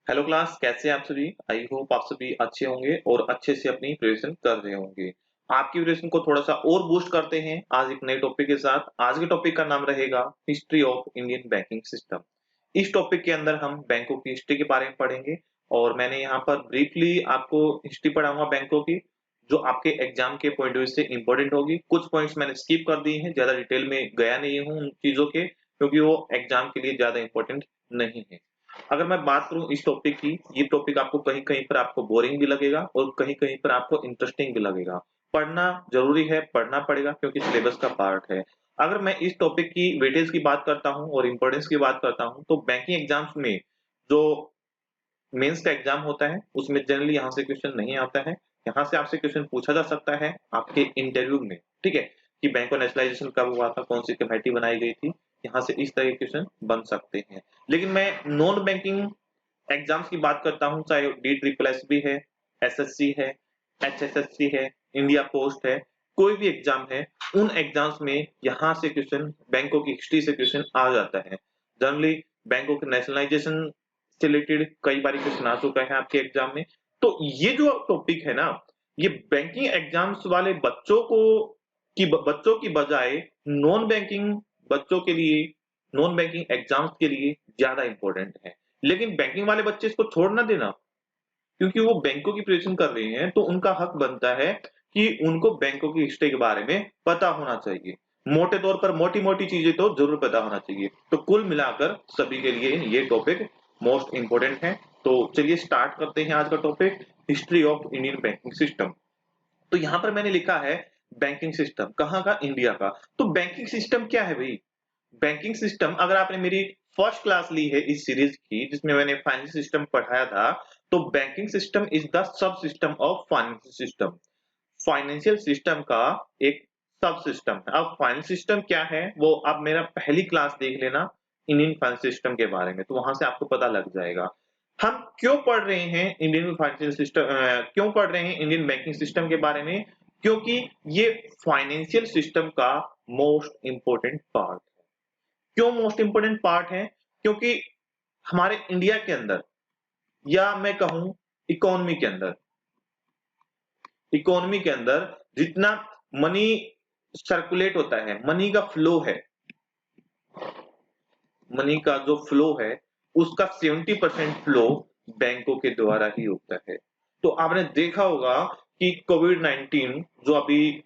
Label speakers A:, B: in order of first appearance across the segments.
A: Hello class, कैसे हैं आप सभी। आई होप आप सभी अच्छे होंगे और अच्छे से अपनी प्रिपरेशन कर रहे होंगे। आपकी प्रिपरेशन को थोड़ा सा और बूस्ट करते हैं आज एक नए टॉपिक के साथ। आज के टॉपिक का नाम रहेगा history of Indian banking system. इस टॉपिक के अंदर हम बैंकों की हिस्ट्री के बारे में पढ़ेंगे और मैंने यहाँ पर ब्रीफली आपको हिस्ट्री पढ़ाऊंगा बैंकों की, जो आपके एग्जाम के पॉइंट ऑफ व्यू से इंपॉर्टेंट होगी। कुछ पॉइंट्स मैंने स्किप कर दिए हैं, ज्यादा डिटेल में गया नहीं हूँ उन चीजों के, क्योंकि वो एग्जाम के लिए ज्यादा इंपॉर्टेंट नहीं है। अगर मैं बात करूं इस टॉपिक की, ये टॉपिक आपको कहीं कहीं पर आपको बोरिंग भी लगेगा और कहीं कहीं पर आपको इंटरेस्टिंग भी लगेगा। पढ़ना जरूरी है, पढ़ना पड़ेगा क्योंकि सिलेबस का पार्ट है। अगर मैं इस टॉपिक की वेटेज की बात करता हूं और इंपॉर्टेंस की बात करता हूं, तो बैंकिंग एग्जाम्स में जो मेंस का एग्जाम होता है उसमें जनरली यहाँ से क्वेश्चन नहीं आता है। यहाँ से आपसे क्वेश्चन पूछा जा सकता है आपके इंटरव्यू में, ठीक है, कि बैंक का नेशनलाइजेशन कब हुआ था, कौन सी कमेटी बनाई गई थी। यहाँ से इस तरह के क्वेश्चन बन सकते हैं। लेकिन मैं नॉन बैंकिंग एग्जाम्स की बात करता हूँ, चाहे डी ट्रिपल एस बी है, एसएससी है, एचएसएससी है, इंडिया पोस्ट है, कोई भी एग्जाम है, उन एग्जाम्स में यहाँ से क्वेश्चन बैंकों की हिस्ट्री से क्वेश्चन आ जाता है। जनरली बैंकों के नेशनलाइजेशन से रिलेटेड कई बार क्वेश्चन आ चुका है आपके एग्जाम में। तो ये जो टॉपिक है ना, ये बैंकिंग एग्जाम्स वाले बच्चों की बजाय नॉन बैंकिंग बच्चों के लिए, नॉन बैंकिंग एग्जाम्स के लिए ज्यादा इंपॉर्टेंट है। लेकिन बैंकिंग वाले बच्चे इसको छोड़ ना देना, क्योंकि वो बैंकों की प्रिपरेशन कर रहे हैं तो उनका हक बनता है कि उनको बैंकों की हिस्ट्री के बारे में पता होना चाहिए। मोटे तौर पर मोटी मोटी चीजें तो जरूर पता होना चाहिए। तो कुल मिलाकर सभी के लिए ये टॉपिक मोस्ट इंपोर्टेंट है। तो चलिए स्टार्ट करते हैं आज का topic, history of Indian banking system. तो यहाँ पर मैंने लिखा है बैंकिंग सिस्टम कहाँ का, इंडिया का। तो बैंकिंग सिस्टम क्या है भाई? बैंकिंग सिस्टम, अगर आपने मेरी फर्स्ट क्लास ली है इस सीरीज की जिसमें मैंने फाइनेंशियल सिस्टम पढ़ाया था, तो banking system is the sub system of financial system. Financial system का एक सब सिस्टम है। अब फाइनेंस सिस्टम क्या है वो आप मेरा पहली क्लास देख लेना इंडियन फाइनेंस सिस्टम के बारे में, तो वहां से आपको पता लग जाएगा। हम क्यों पढ़ रहे हैं इंडियन फाइनेंशियल सिस्टम, क्यों पढ़ रहे हैं इंडियन बैंकिंग सिस्टम के बारे में? क्योंकि ये फाइनेंशियल सिस्टम का मोस्ट इंपोर्टेंट पार्ट। क्यों मोस्ट इंपोर्टेंट पार्ट है? क्योंकि हमारे इंडिया के अंदर, या मैं कहूं इकोनॉमी के अंदर जितना मनी सर्कुलेट होता है, मनी का फ्लो है, मनी का जो फ्लो है उसका 70% फ्लो बैंकों के द्वारा ही होता है। तो आपने देखा होगा कि कोविड 19 जो अभी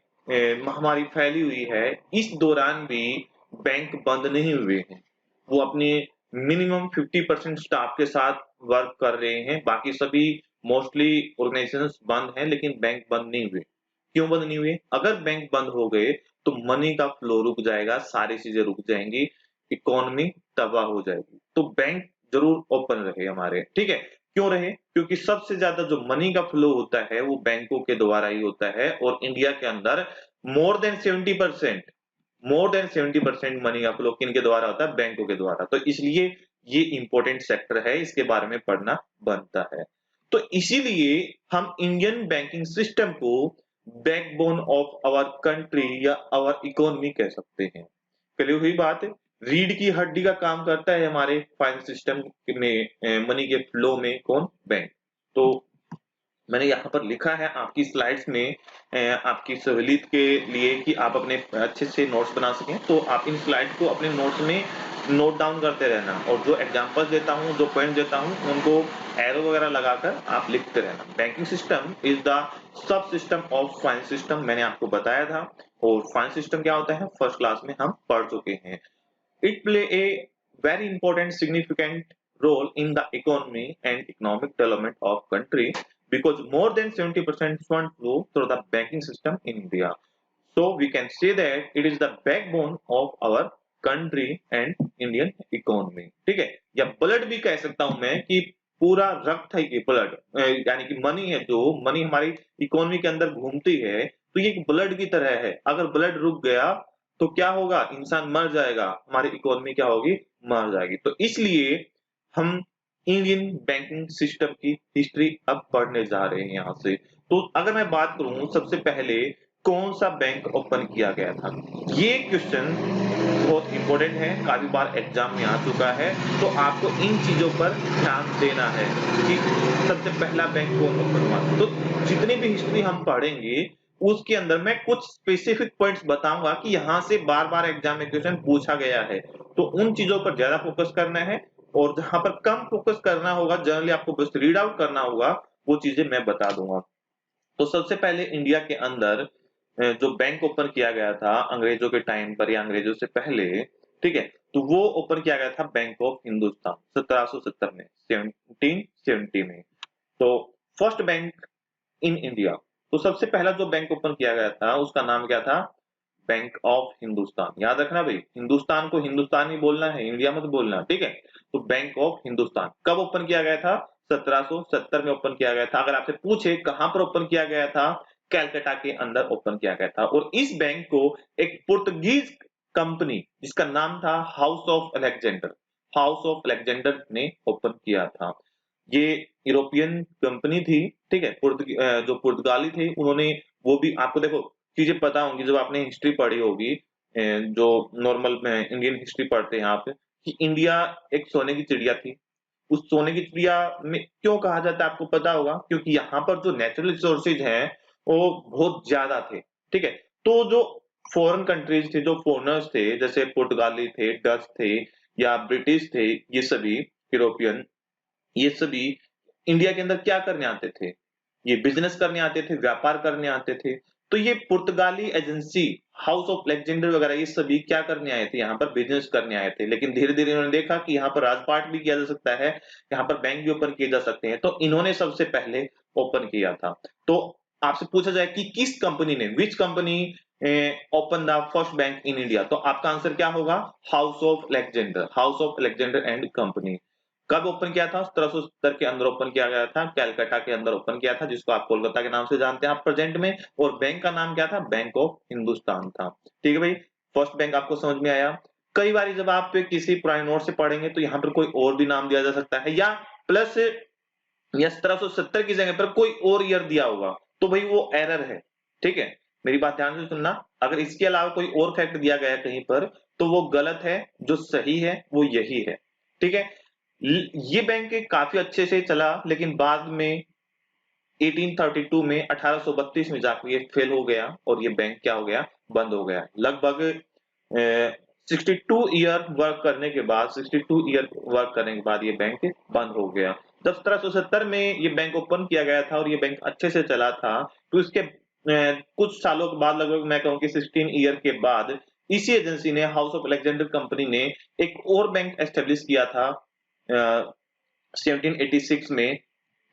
A: महामारी फैली हुई है, इस दौरान भी बैंक बंद नहीं हुए हैं। वो अपने मिनिमम 50% स्टाफ के साथ वर्क कर रहे हैं, बाकी सभी मोस्टली ऑर्गेनाइजेशंस बंद हैं, लेकिन बैंक बंद नहीं हुए। क्यों बंद नहीं हुए? अगर बैंक बंद हो गए तो मनी का फ्लो रुक जाएगा, सारी चीजें रुक जाएंगी, इकोनॉमी तबाह हो जाएगी। तो बैंक जरूर ओपन रहे हमारे, ठीक है। क्यों रहे? क्योंकि सबसे ज्यादा जो मनी का फ्लो होता है वो बैंकों के द्वारा ही होता है, और इंडिया के अंदर more than 70%, more than 70% money का फ्लो किन के द्वारा होता है? बैंकों के द्वारा। तो इसलिए ये इंपॉर्टेंट सेक्टर है, इसके बारे में पढ़ना बनता है। तो इसीलिए हम इंडियन बैंकिंग सिस्टम को बैकबोन ऑफ आवर कंट्री या आवर इकोनॉमी कह सकते हैं। कली हुई बात है, रीढ़ की हड्डी का काम करता है हमारे फाइनेंस सिस्टम में, मनी के फ्लो में कौन? बैंक। तो मैंने यहाँ पर लिखा है आपकी स्लाइड्स में, आपकी सहूलियत के लिए कि आप अपने अच्छे से नोट्स बना सकें, तो आप इन स्लाइड को अपने नोट्स में नोट डाउन करते रहना, और जो एग्जांपल्स देता हूँ, जो पॉइंट देता हूँ, उनको एरो वगैरह लगाकर आप लिखते रहना। Banking system is the sub system of finance system, मैंने आपको बताया था। और फाइनेंस सिस्टम क्या होता है फर्स्ट क्लास में हम पढ़ चुके हैं। It play a very important significant role in the economy and economic development of country, because more than 70% fund flow through the banking system in India. So we can say that it is the backbone of our country and Indian economy. ठीक है, या blood भी कह सकता हूं मैं कि पूरा रक्त है ये ब्लड, यानी कि मनी है, जो मनी हमारी इकोनॉमी के अंदर घूमती है, तो ये ब्लड की तरह है। अगर ब्लड रुक गया तो क्या होगा? इंसान मर जाएगा, हमारी इकोनॉमी क्या होगी? मर जाएगी। तो इसलिए हम इंडियन बैंकिंग सिस्टम की हिस्ट्री अब पढ़ने जा रहे हैं यहाँ से। तो अगर मैं बात करूं सबसे पहले कौन सा बैंक ओपन किया गया था, ये क्वेश्चन बहुत इंपॉर्टेंट है, काफी बार एग्जाम में आ चुका है, तो आपको इन चीजों पर ध्यान देना है कि सबसे पहला बैंक कौन ओपन हुआ। तो जितनी भी हिस्ट्री हम पढ़ेंगे उसके अंदर मैं कुछ स्पेसिफिक पॉइंट्स बताऊंगा कि यहाँ से बार बार एग्जाम में क्वेश्चन पूछा गया है, तो उन चीजों पर ज्यादा फोकस करना है, और जहां पर कम फोकस करना होगा, जनरली आपको बस रीड आउट करना होगा, वो चीजें मैं बता दूंगा। तो सबसे पहले इंडिया के अंदर जो बैंक ओपन किया गया था अंग्रेजों के टाइम पर या अंग्रेजों से पहले, ठीक है, तो वो ओपन किया गया था बैंक ऑफ हिंदुस्तान 1770 में, 1770 में। तो फर्स्ट बैंक इन इंडिया, तो सबसे पहला जो बैंक ओपन किया गया था उसका नाम क्या था? Bank of Hindustan. याद रखना भाई, हिंदुस्तान को हिंदुस्तान ही बोलना है, इंडिया मत बोलना, ठीक है। तो बैंक ऑफ हिंदुस्तान कब ओपन किया गया था? 1770 में ओपन किया गया था। अगर आपसे पूछे कहां पर ओपन किया गया था, कैलकाटा के अंदर ओपन किया गया था। और इस बैंक को एक पुर्तगीज कंपनी जिसका नाम था house of Alexander, house of Alexander ने ओपन किया था। ये यूरोपियन कंपनी थी, ठीक है, जो पुर्तगाली थे उन्होंने, वो भी आपको देखो चीजें पता होंगी जब आपने हिस्ट्री पढ़ी होगी, जो नॉर्मल इंडियन हिस्ट्री पढ़ते हैं आप, कि इंडिया एक सोने की चिड़िया थी। उस सोने की चिड़िया में क्यों कहा जाता है आपको पता होगा, क्योंकि यहाँ पर जो नेचुरल रिसोर्सेज हैं वो बहुत ज्यादा थे, ठीक है। तो जो फॉरेन कंट्रीज थे, जो फॉरेनर्स थे, जैसे पुर्तगाली थे, डच थे या ब्रिटिश थे, ये सभी यूरोपियन, ये सभी इंडिया के अंदर क्या करने आते थे? ये बिजनेस करने आते थे, व्यापार करने आते थे। तो ये पुर्तगाली एजेंसी हाउस ऑफ अलेक्जेंडर वगैरह ये सभी क्या करने आए थे? यहाँ पर बिजनेस करने आए थे। लेकिन धीरे धीरे इन्होंने देखा कि यहाँ पर राजपाट भी किया जा सकता है, यहाँ पर बैंक भी ओपन किए जा सकते हैं, तो इन्होंने सबसे पहले ओपन किया था। तो आपसे पूछा जाए कि किस कंपनी ने, which company open the first bank in India, तो आपका आंसर क्या होगा? House of Alexander, house of Alexander and company. कब ओपन किया था? 1770 के अंदर ओपन किया गया था, कैलकाटा के अंदर ओपन किया था, जिसको आप कोलकाता के नाम से जानते हैं आप प्रेजेंट में। और बैंक का नाम क्या था? बैंक ऑफ हिंदुस्तान था। ठीक है भाई, फर्स्ट बैंक आपको समझ में आया। कई बार जब आप किसी पुराने नोट से पढ़ेंगे तो यहाँ पर कोई और भी नाम दिया जा सकता है, या प्लस या 1770 की जगह पर कोई और ईयर दिया होगा, तो भाई वो एरर है, ठीक है। मेरी बात ध्यान से सुनना, अगर इसके अलावा कोई और फैक्ट दिया गया है कहीं पर तो वो गलत है, जो सही है वो यही है, ठीक है। ये बैंक काफी अच्छे से चला, लेकिन बाद में 1832 में 1832 में जाकर ये फेल हो गया और ये बैंक क्या हो गया? बंद हो गया। लगभग 62 ईयर वर्क करने के बाद, 62 ईयर वर्क करने के बाद ये बैंक बंद हो गया। जब 1770 में ये बैंक ओपन किया गया था और ये बैंक अच्छे से चला था, तो इसके कुछ सालों के बाद, लगभग मैं कहूँ कि 16 ईयर के बाद, इसी एजेंसी ने, हाउस ऑफ अलेक्जेंडर कंपनी ने एक और बैंक एस्टेब्लिश किया था 1786 में,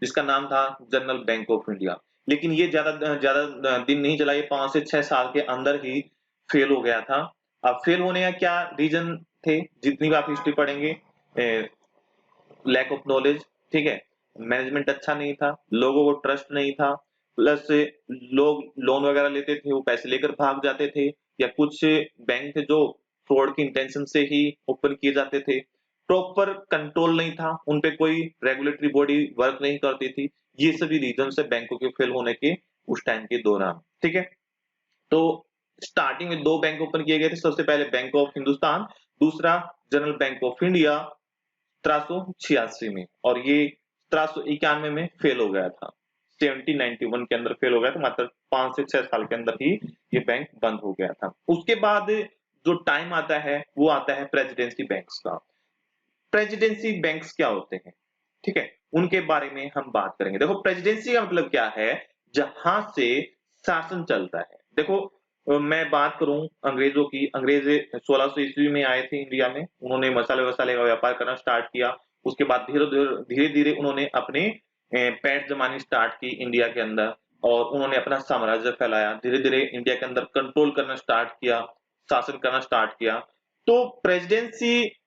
A: जिसका नाम था जनरल बैंक ऑफ इंडिया। लेकिन ये ज्यादा ज्यादा दिन नहीं चला, ये 5 से 6 साल के अंदर ही फेल हो गया था। अब फेल होने का क्या रीजन थे? जितनी भी आप हिस्ट्री पढ़ेंगे, लैक ऑफ नॉलेज, ठीक है, मैनेजमेंट अच्छा नहीं था, लोगों को ट्रस्ट नहीं था, प्लस लोग लोन वगैरह लेते थे, वो पैसे लेकर भाग जाते थे, या कुछ बैंक थे जो फ्रॉड की इंटेंशन से ही ओपन किए जाते थे। प्रॉपर कंट्रोल नहीं था, उन पे कोई रेगुलेटरी बॉडी वर्क नहीं करती थी। ये सभी रीजन है बैंकों के फेल होने के उस टाइम के दौरान, ठीक है। तो स्टार्टिंग में दो बैंक ओपन किए गए थे, सबसे पहले बैंक ऑफ हिंदुस्तान, दूसरा जनरल बैंक ऑफ इंडिया 1786 में, और ये 1791 में फेल हो गया था। 1791 के अंदर फेल हो गया था, मात्र 5 से 6 साल के अंदर ही ये बैंक बंद हो गया था। उसके बाद जो टाइम आता है वो आता है प्रेसिडेंसी बैंक्स का। प्रेसिडेंसी बैंक्स क्या होते हैं, ठीक है, उनके बारे में हम बात करेंगे। देखो प्रेसिडेंसी का मतलब क्या है? जहां से शासन चलता है। देखो मैं बात करूं अंग्रेजों की, अंग्रेज 1600 ईस्वी में आए थे इंडिया में, उन्होंने मसाले वसाले का व्यापार करना स्टार्ट किया। उसके बाद धीरे धीरे उन्होंने अपने पैठ जमानी स्टार्ट की इंडिया के अंदर, और उन्होंने अपना साम्राज्य फैलाया, धीरे धीरे इंडिया के अंदर कंट्रोल करना स्टार्ट किया, शासन करना स्टार्ट किया। तो प्रेसिडेंसी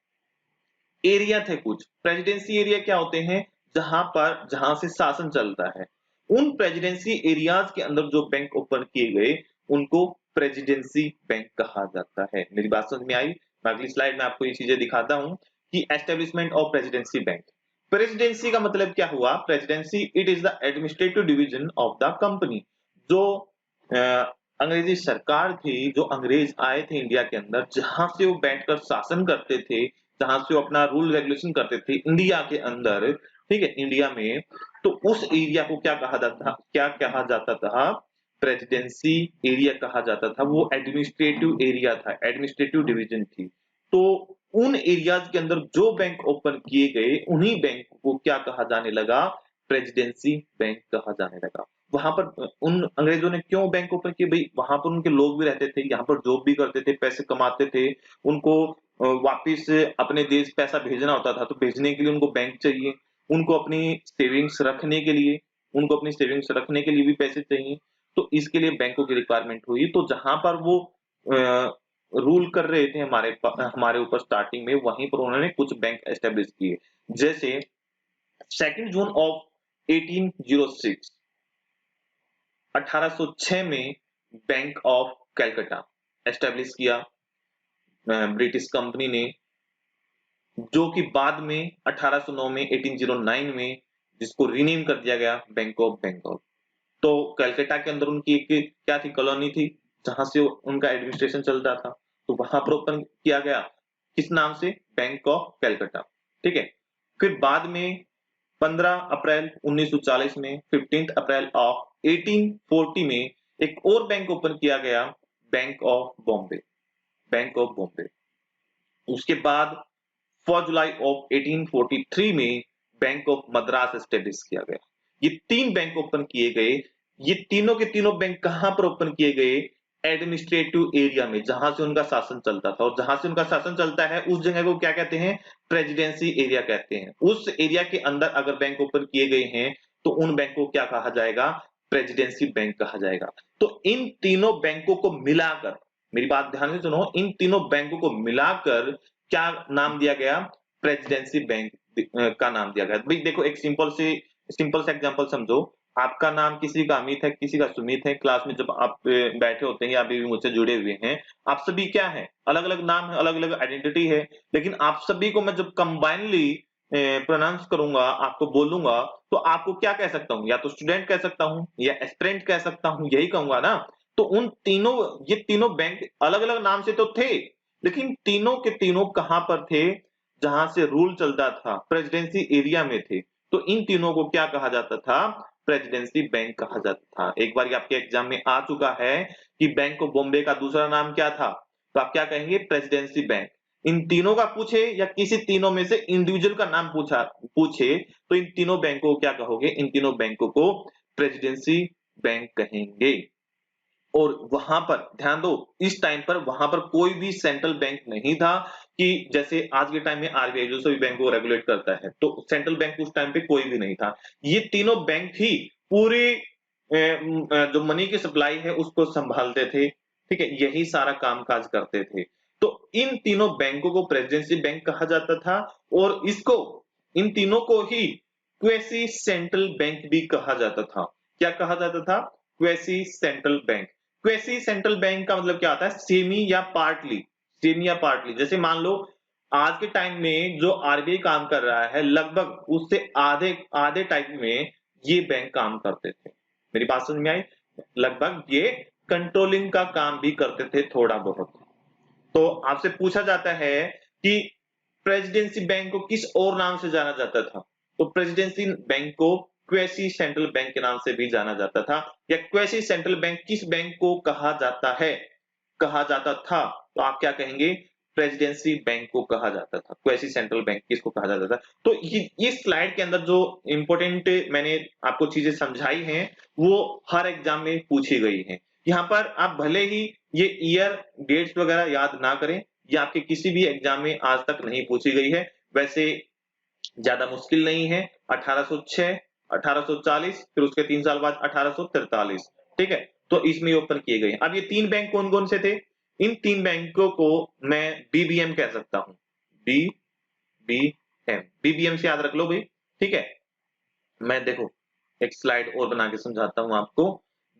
A: एरिया थे कुछ। प्रेसिडेंसी एरिया क्या होते हैं? जहां से शासन चलता है। उन प्रेसिडेंसी एरियाज के अंदर जो बैंक ओपन किए गए उनको प्रेसिडेंसी बैंक कहा जाता है। मेरी बात समझ में आई? मैं अगली स्लाइड में आपको ये चीजें दिखाता हूं कि establishment of presidency bank. Presidency का मतलब क्या हुआ? Presidency it is the administrative division of the company. जो अंग्रेजी सरकार थी, जो अंग्रेज आए थे इंडिया के अंदर, जहां से वो बैठकर शासन करते थे, जहां से वो अपना रूल रेगुलेशन करते थे इंडिया के अंदर, ठीक है, इंडिया में। तो उस एरिया को क्या कहा जाता था? प्रेसिडेंसी एरिया कहा जाता था। वो एडमिनिस्ट्रेटिव एरिया था, एडमिनिस्ट्रेटिव डिवीजन थी। तो उन एरियाज के अंदर जो बैंक ओपन किए गए, उन्हीं बैंक को क्या कहा जाने लगा? प्रेसिडेंसी बैंक कहा जाने लगा। वहां पर उन अंग्रेजों ने क्यों बैंक ओपन किए? भाई वहां पर उनके लोग भी रहते थे, यहाँ पर जॉब भी करते थे, पैसे कमाते थे, उनको वापिस अपने देश पैसा भेजना होता था, तो भेजने के लिए उनको बैंक चाहिए, उनको अपनी सेविंग्स रखने के लिए भी पैसे चाहिए। तो इसके लिए बैंकों की रिक्वायरमेंट हुई। तो जहां पर वो रूल कर रहे थे हमारे ऊपर स्टार्टिंग में, वहीं पर उन्होंने कुछ बैंक एस्टेब्लिश किए। जैसे 2 जून ऑफ 1806 1806 में बैंक ऑफ कलकत्ता एस्टेब्लिश किया ब्रिटिश कंपनी ने, जो कि बाद में 1809 में 1809 में जिसको रीनेम कर दिया गया बैंक ऑफ बंगाल। तो कलकत्ता के अंदर उनकी एक क्या थी? कॉलोनी थी, जहां से उनका एडमिनिस्ट्रेशन चलता था। तो वहां पर ओपन किया गया, किस नाम से? Bank of Calcutta. ठीक है। फिर बाद में 15 अप्रैल 1940 में 15 अप्रैल ऑफ 1840 में एक और बैंक ओपन किया गया, bank of Bombay. Bank of Bombay. उसके बाद 4 जुलाई ऑफ 1843 में बैंक ऑफ मद्रास एस्टेब्लिश किया गया। ये 3 बैंक ओपन किए गए। ये तीनों के तीनों बैंक कहां पर ओपन किए गए? एडमिनिस्ट्रेटिव एरिया में, जहां से उनका शासन चलता था। और जहां से उनका शासन चलता है उस जगह को क्या कहते हैं? प्रेसिडेंसी एरिया कहते हैं। उस एरिया के अंदर अगर बैंक ओपन किए गए हैं तो उन बैंक को क्या कहा जाएगा? प्रेसिडेंसी बैंक कहा जाएगा। तो इन तीनों बैंकों को मिलाकर, मेरी बात ध्यान से सुनो, इन तीनों बैंकों को मिलाकर क्या नाम दिया गया? प्रेसिडेंसी बैंक का नाम दिया गया। भाई देखो, एक सिंपल से एग्जांपल समझो। आपका नाम किसी का अमित है, किसी का सुमित है। क्लास में जब आप बैठे होते हैं या अभी भी मुझसे जुड़े हुए हैं, आप सभी क्या है? अलग अलग नाम है, अलग अलग आइडेंटिटी है। लेकिन आप सभी को मैं जब कंबाइनली प्रोनाउंस करूंगा, आपको बोलूंगा, तो आपको क्या कह सकता हूं? या तो स्टूडेंट कह सकता हूं या एस्पिरेंट कह सकता हूं, यही कहूंगा ना। तो उन तीनों, ये तीनों बैंक अलग अलग नाम से तो थे, लेकिन तीनों के तीनों कहां पर थे? जहां से रूल चलता था, प्रेसिडेंसी एरिया में थे। तो इन तीनों को क्या कहा जाता था? प्रेसिडेंसी बैंक कहा जाता था। एक बार आपके एग्जाम में आ चुका है कि बैंक ऑफ बॉम्बे का दूसरा नाम क्या था? तो आप क्या कहेंगे? Presidency bank. इन तीनों का पूछे या किसी तीनों में से इंडिविजुअल का नाम पूछे, तो इन तीनों बैंकों को क्या कहोगे? इन तीनों बैंकों को प्रेसिडेंसी बैंक कहेंगे। और वहां पर ध्यान दो, इस टाइम पर वहां पर कोई भी सेंट्रल बैंक नहीं था कि जैसे आज के टाइम में आरबीआई जो सभी बैंक को रेगुलेट करता है, तो सेंट्रल बैंक उस टाइम पे कोई भी नहीं था। ये तीनों बैंक ही पूरे जो मनी की सप्लाई है उसको संभालते थे। ठीक है, यही सारा कामकाज करते थे। तो इन तीनों बैंकों को प्रेसिडेंसी बैंक कहा जाता था। और इसको, इन तीनों को ही क्वेसी सेंट्रल बैंक भी कहा जाता था। क्या कहा जाता था? Quasi central bank. Quasi central bank का मतलब क्या आता है? सेमी या पार्टली। सेमी या पार्टली, जैसे मान लो आज के टाइम में जो आरबीआई काम कर रहा है, लगभग उससे आधे आधे टाइप में ये बैंक काम करते थे। मेरी बात समझ में आई? लगभग ये कंट्रोलिंग का काम भी करते थे थोड़ा बहुत। तो आपसे पूछा जाता है कि प्रेसिडेंसी बैंक को किस और नाम से जाना जाता था? तो प्रेसिडेंसी बैंक को क्वेसी सेंट्रल बैंक के नाम से भी जाना जाता था। या क्वेसी सेंट्रल बैंक किस बैंक को कहा जाता है, कहा जाता था? तो आप क्या कहेंगे? प्रेसिडेंसी बैंक को कहा जाता था। क्वेसी सेंट्रल बैंक किसको कहा जाता था? तो इस स्लाइड के अंदर जो इंपॉर्टेंट मैंने आपको चीजें समझाई हैं, वो हर एग्जाम में पूछी गई हैं। यहाँ पर आप भले ही ये ईयर डेट्स वगैरह याद ना करें, ये आपके किसी भी एग्जाम में आज तक नहीं पूछी गई है। वैसे ज्यादा मुश्किल नहीं है। 1806, 1840, फिर उसके 3 साल बाद 1843। ठीक है, तो इसमें ओपन किए गए। अब ये 3 बैंक कौन कौन से थे? इन 3 बैंकों को मैं बीबीएम कह सकता हूं। बीबीएम, बीबीएम से याद रख लो भाई। ठीक है, मैं देखो एक स्लाइड और बना के समझाता हूं आपको।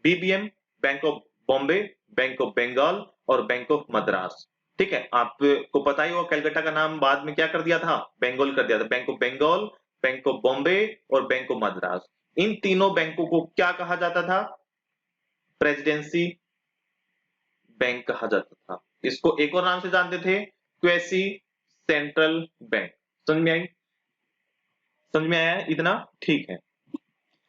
A: BBM, bank of Bombay, bank of Bengal और बैंक ऑफ मद्रास। ठीक है, आपको पता ही होगा कलकत्ता का नाम बाद में क्या कर दिया था? बंगाल कर दिया था। Bank of Bengal, bank of Bombay और बैंक ऑफ मद्रास। इन तीनों बैंकों को क्या कहा जाता था? प्रेसिडेंसी बैंक कहा जाता था। इसको एक और नाम से जानते थे, क्वेसी सेंट्रल बैंक। समझ में आई? समझ में आया है इतना? ठीक है,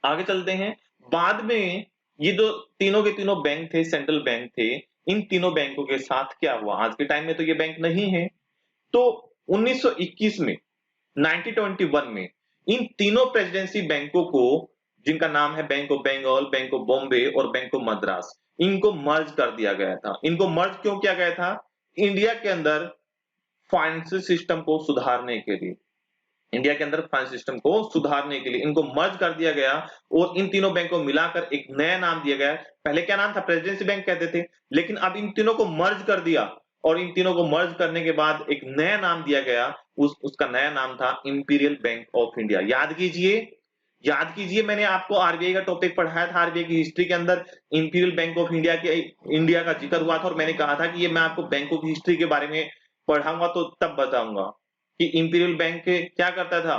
A: आगे चलते हैं। बाद में ये जो तीनों के तीनों बैंक थे, सेंट्रल बैंक थे, इन तीनों बैंकों के साथ क्या हुआ? आज के टाइम में तो ये बैंक नहीं है, तो 1921 में, 1921 में इन तीनों प्रेसिडेंसी बैंकों को, जिनका नाम है bank of Bengal, bank of Bombay और बैंक ऑफ मद्रास, इनको मर्ज कर दिया गया था। इनको मर्ज क्यों किया गया था? इंडिया के अंदर फाइनेंशियल सिस्टम को सुधारने के लिए, इंडिया के अंदर फाइनेंस सिस्टम को सुधारने के लिए इनको मर्ज कर दिया गया और इन तीनों बैंक को मिलाकर एक नया नाम दिया गया। पहले क्या नाम था? प्रेसिडेंसी बैंक कहते थे, लेकिन अब इन तीनों को मर्ज कर दिया और इन तीनों को मर्ज करने के बाद एक नया नाम दिया गया। उसका नया नाम था इंपीरियल बैंक ऑफ इंडिया। याद कीजिए, याद कीजिए, मैंने आपको आरबीआई का टॉपिक पढ़ाया था, आरबीआई की हिस्ट्री के अंदर इंपीरियल बैंक ऑफ इंडिया के इंडिया का जिक्र हुआ था और मैंने कहा था कि ये मैं आपको बैंकों की हिस्ट्री के बारे में पढ़ाऊंगा तो तब बताऊंगा कि इंपीरियल बैंक क्या करता था।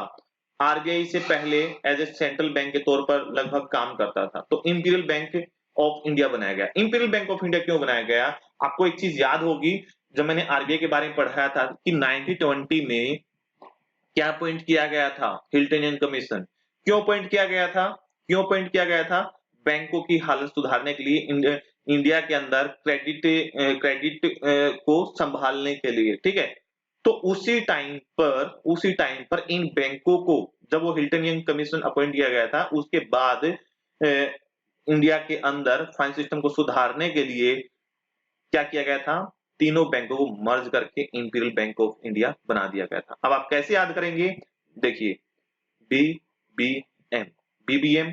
A: आरबीआई से पहले एज ए सेंट्रल बैंक के तौर पर लगभग काम करता था, तो इंपीरियल बैंक ऑफ इंडिया बनाया गया। इंपीरियल बैंक ऑफ इंडिया क्यों बनाया गया? आपको एक चीज याद होगी, जब मैंने आरबीआई के बारे में पढ़ाया था कि 1920 में क्या अपॉइंट किया गया था? हिल्टनियन कमीशन। क्यों अपॉइंट किया गया था? क्यों अपॉइंट किया गया था? बैंकों की हालत सुधारने के लिए, इंडिया के अंदर क्रेडिट को संभालने के लिए, ठीक है। तो उसी टाइम पर इन बैंकों को, जब वो हिल्टनियन कमीशन अपॉइंट किया गया था, उसके बाद इंडिया के अंदर फाइनेंस सिस्टम को सुधारने के लिए क्या किया गया था? तीनों बैंकों को मर्ज करके इंपीरियल बैंक ऑफ इंडिया बना दिया गया था। अब आप कैसे याद करेंगे? देखिए, बीबीएम, बीबीएम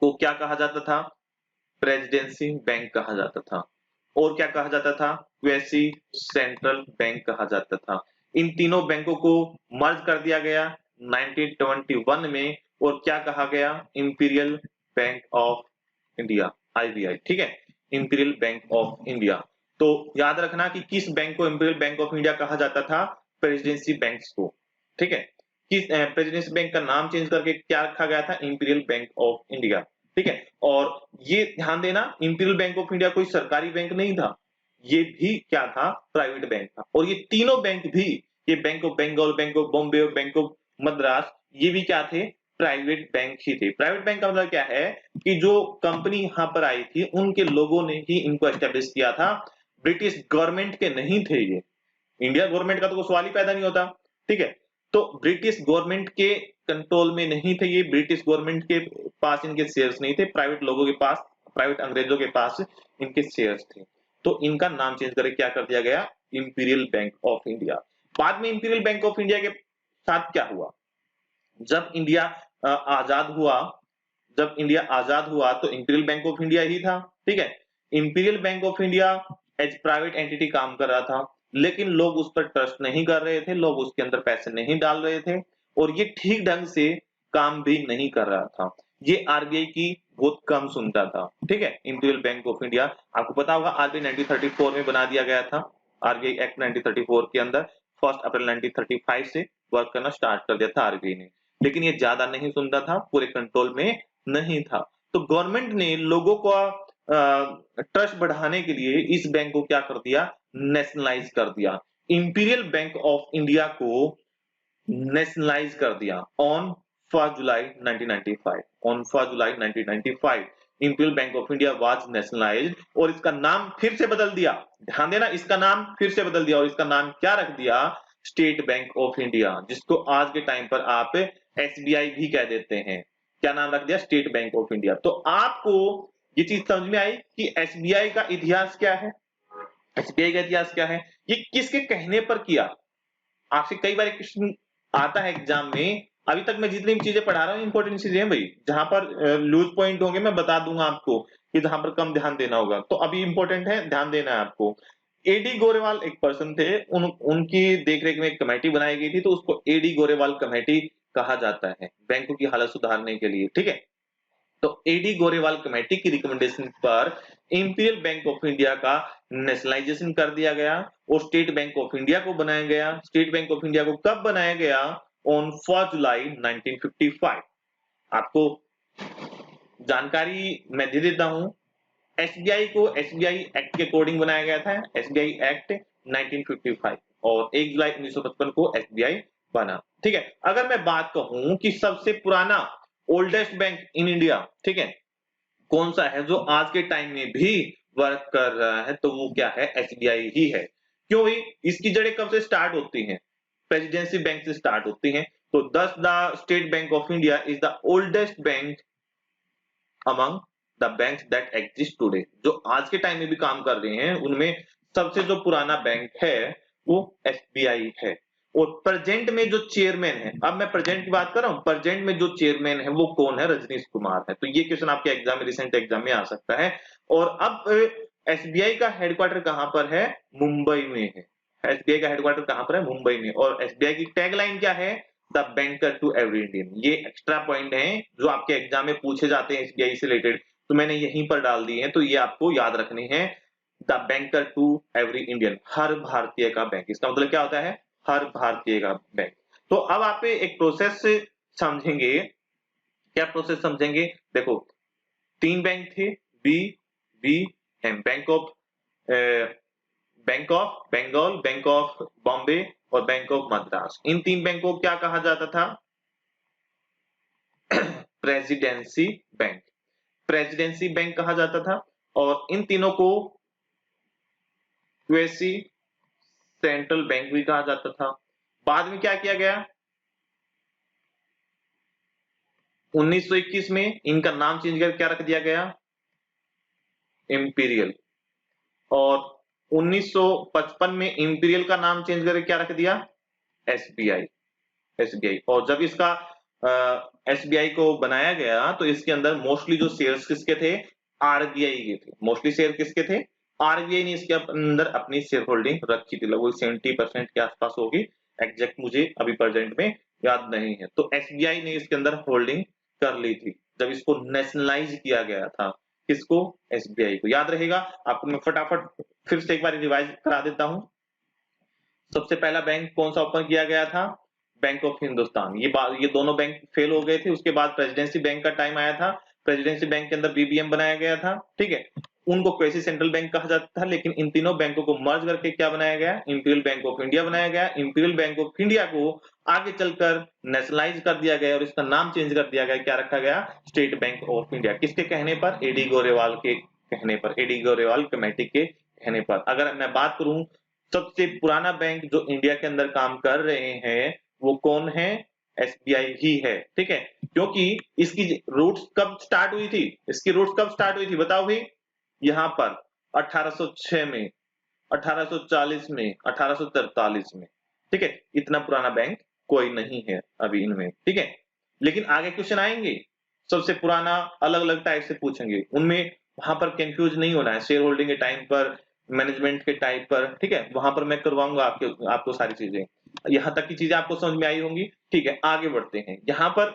A: को क्या कहा जाता था? प्रेसिडेंसी बैंक कहा जाता था। और क्या कहा जाता था? क्वेसी सेंट्रल बैंक कहा जाता था। इन तीनों बैंकों को मर्ज कर दिया गया 1921 में और क्या कहा गया? Imperial bank of India, IBI, ठीक है, इंपीरियल बैंक ऑफ इंडिया। तो याद रखना कि किस बैंक को इंपीरियल बैंक ऑफ इंडिया कहा जाता था? प्रेसिडेंसी बैंक्स को, ठीक है। किस प्रेसिडेंसी बैंक का नाम चेंज करके क्या रखा गया था? इंपीरियल बैंक ऑफ इंडिया, ठीक है। और ये ध्यान देना, इंपीरियल बैंक ऑफ इंडिया कोई सरकारी बैंक नहीं था, ये भी क्या था? प्राइवेट बैंक था। और ये तीनों बैंक भी, ये bank of Bengal, bank of Bombay और बैंक ऑफ मद्रास, ये भी क्या थे? प्राइवेट बैंक ही थे। प्राइवेट बैंक का मतलब क्या है कि जो कंपनी यहां पर आई थी उनके लोगों ने ही इनको एस्टेब्लिश किया था, ब्रिटिश गवर्नमेंट के नहीं थे ये। इंडिया गवर्नमेंट का तो कोई सवाल ही पैदा नहीं होता, ठीक है। तो ब्रिटिश गवर्नमेंट के कंट्रोल में नहीं थे ये, ब्रिटिश गवर्नमेंट के पास इनके शेयर्स नहीं थे, प्राइवेट लोगों के पास, प्राइवेट अंग्रेजों के पास इनके शेयर्स थे। तो इनका नाम चेंज करके क्या कर दिया गया? Imperial bank of India. बाद में इंपीरियल बैंक ऑफ इंडिया के साथ क्या हुआ? जब इंडिया आजाद हुआ, जब इंडिया आजाद हुआ तो इंपीरियल बैंक ऑफ इंडिया ही था, ठीक है। Imperial bank of India as private entity काम कर रहा था, लेकिन लोग उस पर ट्रस्ट नहीं कर रहे थे, लोग उसके अंदर पैसे नहीं डाल रहे थे और ये ठीक ढंग से काम भी नहीं कर रहा था। ये आरबीआई की बहुत कम सुनता था, ठीक है। इंपीरियल बैंक ऑफ इंडिया, आपको पता होगा आरबीआई 1934 में बना दिया गया था। आरबीआई एक्ट 1934 के अंदर 1 अप्रैल 1935 से वर्क करना स्टार्ट कर दिया था आरबीआई ने, लेकिन ये ज्यादा नहीं सुनता था, पूरे कंट्रोल में नहीं था। तो गवर्नमेंट ने लोगों को ट्रस्ट बढ़ाने के लिए इस बैंक को क्या कर दिया? नेशनलाइज कर दिया। इंपीरियल बैंक ऑफ इंडिया को नेशनलाइज कर दिया on 1 July 1995। On 1 July 1995 imperial bank of India was nationalised और इसका नाम फिर से बदल दिया। ध्यान देना, इसका नाम फिर से बदल दिया और इसका नाम क्या रख दिया? स्टेट बैंक ऑफ इंडिया, जिसको आज के टाइम पर आप एसबीआई भी कह देते हैं। क्या नाम रख दिया? State Bank of India. तो आपको ये चीज समझ में आई कि एसबीआई का इतिहास क्या है? एसबीआई का इतिहास क्या है? ये किसके कहने पर किया? आपसे कई बार क्वेश्चन आता है एग्जाम में। अभी तक मैं जितनी भी चीजें पढ़ा रहा हूँ इंपॉर्टेंट चीजें हैं भाई, जहां पर लूज पॉइंट होंगे मैं बता दूंगा आपको कि जहां पर कम ध्यान देना होगा, तो अभी इंपॉर्टेंट है, ध्यान देना है आपको। एडी गोरेवाल एक पर्सन थे, उनकी देखरेख में एक कमेटी बनाई गई थी, तो उसको एडी गोरेवाल कमेटी कहा जाता है बैंकों की हालत सुधारने के लिए, ठीक है। तो एडी गोरेवाल कमेटी की रिकमेंडेशन पर इंपीरियल बैंक ऑफ इंडिया का नेशनलाइजेशन कर दिया गया और स्टेट बैंक ऑफ इंडिया को बनाया गया। स्टेट बैंक ऑफ इंडिया को कब बनाया गया? ऑन 4 जुलाई 1955। आपको जानकारी मैं दे देता हूं एसबीआई को एसबीआई एक्ट के अकॉर्डिंग बनाया गया था, एसबीआई एक्ट 1955, और 1 जुलाई 1955 को एसबीआई बना। ठीक है, अगर मैं बात कहूं कि सबसे पुराना ओल्डेस्ट बैंक इन इंडिया, ठीक है, कौन सा है जो आज के टाइम में भी वर्क कर रहा है, तो वो क्या है, एसबीआई ही है। क्यों भाई, इसकी जड़ें कब से स्टार्ट होती हैं, प्रेसिडेंसी बैंक से स्टार्ट होती हैं। तो दस the state Bank of India is the oldest bank among the banks that exist today, जो आज के टाइम में भी काम कर रहे हैं उनमें सबसे जो पुराना बैंक है वो एसबीआई है। और प्रेजेंट में जो चेयरमैन है, अब मैं प्रेजेंट की बात कर रहा हूं, प्रेजेंट में जो चेयरमैन है वो कौन है, रजनीश कुमार है। तो ये क्वेश्चन आपके एग्जाम में, रिसेंट एग्जाम में आ सकता है। और अब एसबीआई का हेडक्वार्टर कहां पर है, मुंबई में है। एसबीआई का हेडक्वार्टर कहां पर है, मुंबई में। और एसबीआई की टैगलाइन क्या है, the banker to every Indian. ये एक्स्ट्रा पॉइंट है जो आपके एग्जाम में पूछे जाते हैं एसबीआई से रिलेटेड, तो मैंने यहीं पर डाल दिए हैं, तो ये आपको याद रखने हैं। The banker to every Indian, हर भारतीय का बैंक। इसका मतलब क्या होता है, हर भारतीय का बैंक। तो अब आप एक प्रोसेस समझेंगे, क्या प्रोसेस समझेंगे, देखो 3 बैंक थे, B B M, bank of Bengal, bank of Bombay और बैंक ऑफ मद्रास। इन 3 बैंकों को क्या कहा जाता था, प्रेसिडेंसी बैंक, प्रेसिडेंसी बैंक कहा जाता था। और इन तीनों को यूएससी सेंट्रल बैंक भी कहा जाता था। बाद में क्या किया गया, 1921 में इनका नाम चेंज करके क्या रख दिया गया, इंपीरियल। और 1955 में इंपीरियल का नाम चेंज करके क्या रख दिया, एसबीआई, एसबीआई। और जब इसका एसबीआई को बनाया गया तो इसके अंदर मोस्टली जो शेयर्स किसके थे, आरबीआई के थे। मोस्टली शेयर किसके थे, आरबीआई ने इसके अंदर अपनी शेयर होल्डिंग रखी थी, लगभग 70% के आसपास होगी। एग्जैक्ट मुझे अभी प्रेजेंट में याद नहीं है। तो एसबीआई ने इसके अंदर होल्डिंग कर ली थी जब इसको नेशनलाइज किया गया था। किसको, एसबीआई को। याद रहेगा आपको, मैं फटाफट फिर से एक बार रिवाइज करा देता हूं। सबसे पहला बैंक कौन सा ओपन किया गया था, बैंक ऑफ हिंदुस्तान। ये दोनों बैंक फेल हो गए थे, उसके बाद प्रेसिडेंसी बैंक का टाइम आया था। प्रेसिडेंसी बैंक के अंदर बीबीएम बनाया गया था, ठीक है। उनको क्वेसी सेंट्रल बैंक कहा जाता था, लेकिन इन तीनों बैंकों को मर्ज करके क्या बनाया गया, इंपीरियल बैंक ऑफ इंडिया बनाया गया। इंपीरियल बैंक ऑफ इंडिया को आगे चलकर नेशनलाइज कर दिया गया और इसका नाम चेंज कर दिया गया, क्या रखा गया, स्टेट बैंक ऑफ इंडिया। किसके कहने पर, एडी गोरेवाल के कहने पर, एडी गोरेवाल कमेटी के कहने पर। अगर मैं बात करूं सबसे पुराना बैंक जो इंडिया के अंदर काम कर रहे हैं वो कौन है, एसबीआई ही है, ठीक है। क्योंकि इसकी रूट्स कब स्टार्ट हुई थी, इसकी रूट्स कब स्टार्ट हुई थी बताओ भाई, यहां पर 1806 में, 1840 में, 1843 में, ठीक है। इतना पुराना बैंक कोई नहीं है अभी इनमें, ठीक है। लेकिन आगे क्वेश्चन आएंगे, सबसे पुराना अलग अलग टाइप से पूछेंगे, उनमें वहां पर कंफ्यूज नहीं होना है। शेयर होल्डिंग के टाइम पर, मैनेजमेंट के टाइप पर, ठीक है, वहां पर मैं करवाऊंगा आपको सारी चीजें। यहां तक की चीजें आपको समझ में आई होंगी, ठीक है। आगे बढ़ते हैं, यहाँ पर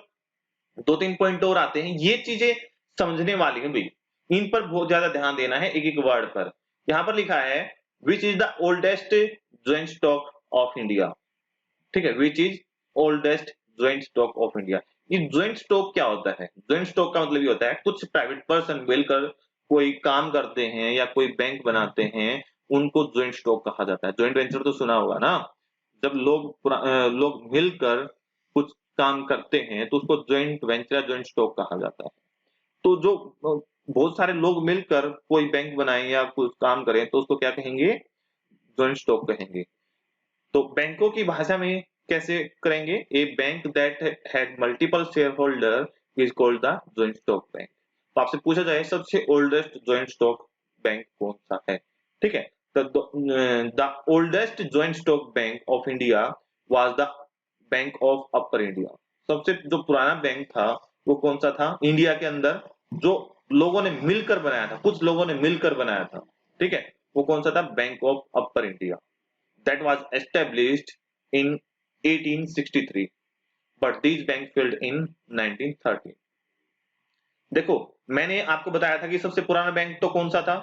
A: 2-3 पॉइंट और आते हैं, ये चीजें समझने वाली हैं भाई, इन पर बहुत ज्यादा ध्यान देना है एक एक वर्ड पर। यहाँ पर लिखा है which is the oldest joint stock of India, ठीक है, which is oldest joint stock of India. ये ज्वाइंट स्टॉक क्या होता है, ज्वाइंट स्टॉक का मतलब ये होता है कुछ प्राइवेट पर्सन मिलकर कोई काम करते हैं या कोई बैंक बनाते हैं, उनको ज्वाइंट स्टॉक कहा जाता है। ज्वाइंट वेंचर तो सुना होगा ना, जब लोग मिलकर कुछ काम करते हैं तो उसको ज्वाइंट वेंचर या ज्वाइंट स्टॉक कहा जाता है। तो जो बहुत सारे लोग मिलकर कोई बैंक बनाए या कुछ काम करें तो उसको क्या कहेंगे, ज्वाइंट स्टॉक कहेंगे। तो बैंकों की भाषा में कैसे करेंगे, a bank that had multiple share holder is called the joint stock bank. तो आपसे पूछा जाए सबसे ओल्डेस्ट ज्वाइंट स्टॉक बैंक कौन सा है, ठीक है। The oldest joint stock bank of India was the bank of upper India. सबसे जो पुराना बैंक था वो कौन सा था इंडिया के अंदर, जो लोगों ने मिलकर बनाया था, कुछ लोगों ने मिलकर बनाया था, ठीक है। वो कौन सा था, bank of upper India, that was established in 1863 but these banks failed in 1930। देखो मैंने आपको बताया था कि सबसे पुराना बैंक तो कौन सा था,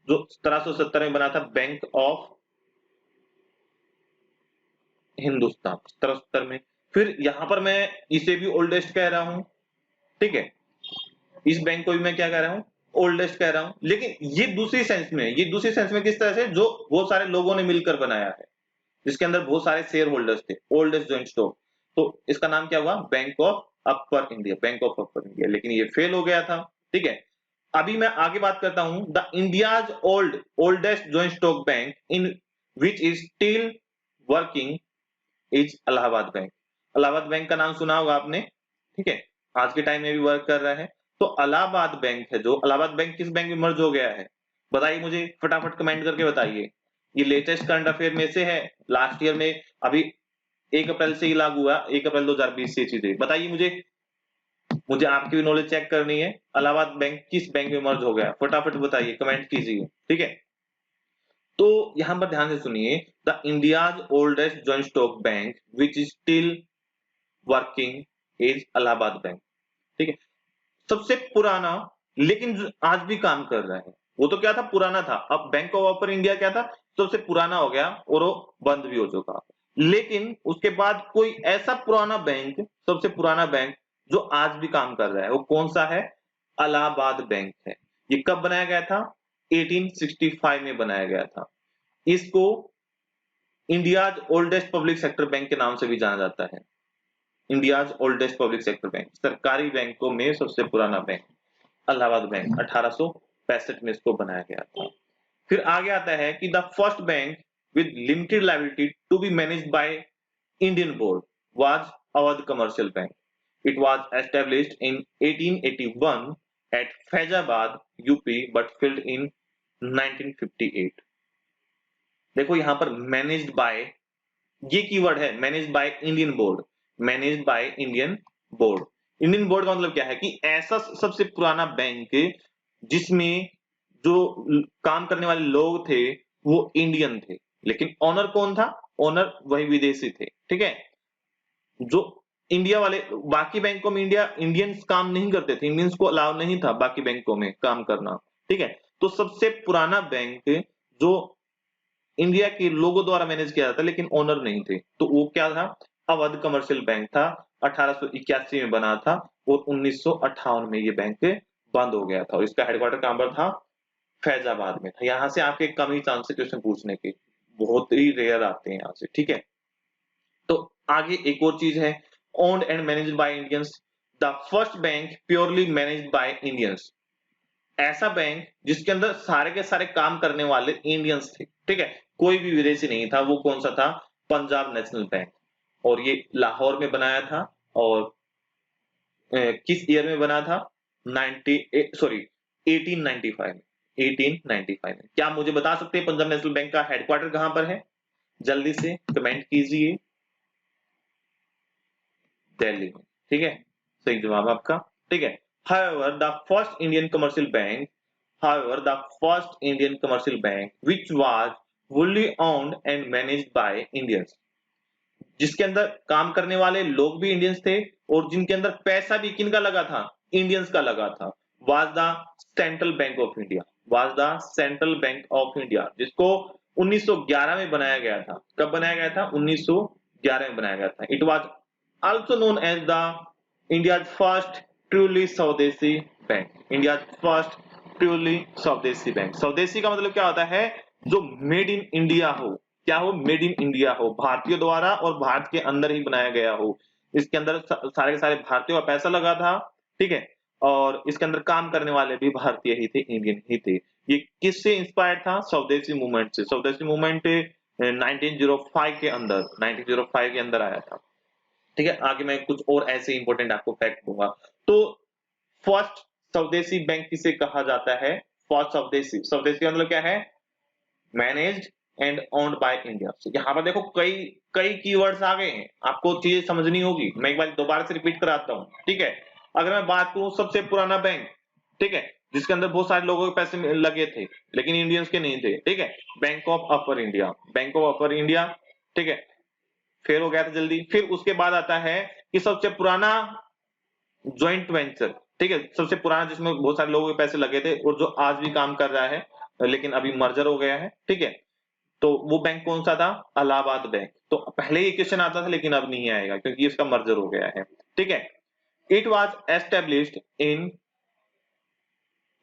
A: जो 1770 में बना था, बैंक ऑफ हिंदुस्तान, 1770 में। फिर यहां पर मैं इसे भी ओल्डेस्ट कह रहा हूं, ठीक है, इस बैंक को भी मैं क्या कह रहा हूं, ओल्डेस्ट कह रहा हूं, लेकिन ये दूसरी सेंस में, ये दूसरी सेंस में किस तरह से, जो बहुत सारे लोगों ने मिलकर बनाया है, जिसके अंदर बहुत सारे शेयर होल्डर्स थे, ओल्डेस्ट जॉइंट स्टॉक। तो इसका नाम क्या हुआ, bank of upper India, Bank of upper India. लेकिन ये फेल हो गया था, ठीक है। अभी मैं आगे बात करता हूं, the India's oldest joint stock bank in which is still working is Allahabad bank. Allahabad bank का नाम सुना होगा आपने, ठीक है, आज के टाइम में भी वर्क कर रहा है। तो इलाहाबाद बैंक है, जो इलाहाबाद बैंक किस बैंक में मर्ज हो गया है, बताइए मुझे, फटाफट कमेंट करके बताइए। ये लेटेस्ट करंट अफेयर में से है, लास्ट ईयर में, अभी 1 अप्रैल से ही लागू हुआ, 1 अप्रैल 2020 से ये चीजें, बताइए मुझे, मुझे आपकी भी नॉलेज चेक करनी है। इलाहाबाद बैंक किस बैंक में मर्ज हो गया, फटाफट बताइए, कमेंट कीजिए, ठीक है। तो यहां पर ध्यान से सुनिए, the India's oldest joint stock bank which is still working is Allahabad bank, ठीक है। सबसे पुराना, लेकिन जो आज भी काम कर रहा है, वो तो क्या था, पुराना था। अब बैंक ऑफ अपर इंडिया क्या था, सबसे पुराना हो गया और वो बंद भी हो चुका। लेकिन उसके बाद कोई ऐसा पुराना बैंक, सबसे पुराना बैंक जो आज भी काम कर रहा है, वो कौन सा है, इलाहाबाद बैंक है। ये कब बनाया गया था, 1865 में बनाया गया था। इसको India's oldest public sector bank के नाम से भी जाना जाता है। India's oldest public sector bank, सरकारी बैंकों में सबसे पुराना बैंक इलाहाबाद बैंक, 1865 में इसको बनाया गया था। फिर आगे आता है कि the first bank with limited liability to be managed by Indian board was Awadh commercial bank. It was established in 1881 at Faizabad UP but failed in 1958। देखो यहां पर मैनेज्ड बाय, ये कीवर्ड है, managed by Indian board, managed by Indian board. Indian board का मतलब क्या है कि ऐसा सबसे पुराना बैंक जिसमें जो काम करने वाले लोग थे वो इंडियन थे, लेकिन ओनर कौन था, ओनर वही विदेशी थे, ठीक है। जो इंडिया वाले, बाकी बैंकों में इंडियंस काम नहीं करते थे, इंडियंस को अलाउ नहीं था बाकी बैंकों में काम करना, ठीक है। तो सबसे पुराना बैंक जो इंडिया के लोगों द्वारा मैनेज किया जाता, लेकिन ओनर नहीं थे, तो वो क्या था, अवध कमर्शियल बैंक था। 1881 में बना था और 1958 में ये बैंक बंद हो गया था, और इसका हेडक्वार्टर कहां पर था, फैजाबाद में था। यहां से आपके कम ही चांस है क्वेश्चन पूछने के, बहुत ही रेयर आते हैं यहां से, ठीक है। तो आगे एक और चीज है, owned and managed by Indians, the first bank purely managed by Indians. ऐसा बैंक जिसके अंदर सारे के सारे काम करने वाले इंडियंस थे, ठीक है, कोई भी विदेशी नहीं था। वो कौन सा था, पंजाब नेशनल बैंक। और ये लाहौर में बनाया था, और किस ईयर में बना था, 90 सॉरी 1895 में, 1895 में। क्या मुझे बता सकते हैं पंजाब नेशनल बैंक का हेडक्वार्टर कहां पर है, जल्दी से कमेंट कीजिए, दिल्ली में, ठीक है, सही जवाब आपका, ठीक है। However, the first Indian commercial bank, however, the first Indian commercial bank, which was fully owned and managed by Indians, जिसके अंदर काम करने वाले लोग भी इंडियंस थे और जिनके अंदर पैसा भी किनका लगा था, इंडियंस का लगा था, was the central Bank of India, was the central Bank of India, जिसको 1911 में बनाया गया था। कब बनाया गया था, 1911 में बनाया गया था। It was also known as the India's first truly swadeshi bank, India first truly swadeshi bank. Swadeshi का मतलब क्या होता है, जो मेड इन इंडिया हो, क्या हो, मेड इन इंडिया हो, भारतीयों द्वारा और भारत के अंदर ही बनाया गया हो। इसके अंदर सारे के सारे भारतीयों का पैसा लगा था, ठीक है, और इसके अंदर काम करने वाले भी भारतीय ही थे, इंडियन ही थे। ये किससे इंस्पायर्ड था, स्वदेशी मूवमेंट से। स्वदेशी मूवमेंट 1905 के अंदर, 1905 के अंदर आया था, ठीक है। आगे मैं कुछ और ऐसे इंपॉर्टेंट आपको फैक्ट दूंगा। तो फर्स्ट स्वदेशी बैंक किसे कहा जाता है, फर्स्ट स्वदेशी, स्वदेशी का मतलब क्या है, managed and owned by India. यहाँ पर देखो कई कई कीवर्ड्स आ गए हैं, आपको चीजें समझनी होगी, मैं एक बार दोबारा से रिपीट कराता हूँ, ठीक है। अगर मैं बात करूं सबसे पुराना बैंक, ठीक है, जिसके अंदर बहुत सारे लोगों के पैसे लगे थे लेकिन इंडियंस के नहीं थे, ठीक है, bank of upper India, Bank of upper India, ठीक है, फेल हो गया था जल्दी। फिर उसके बाद आता है कि सबसे पुराना ज्वाइंट वेंचर, ठीक है, सबसे पुराना जिसमें बहुत सारे लोगों के पैसे लगे थे और जो आज भी काम कर रहा है, लेकिन अभी मर्जर हो गया है, ठीक है। तो वो बैंक कौन सा था, इलाहाबाद बैंक। तो पहले ये क्वेश्चन आता था लेकिन अब नहीं आएगा क्योंकि इसका मर्जर हो गया है, ठीक है। It was established in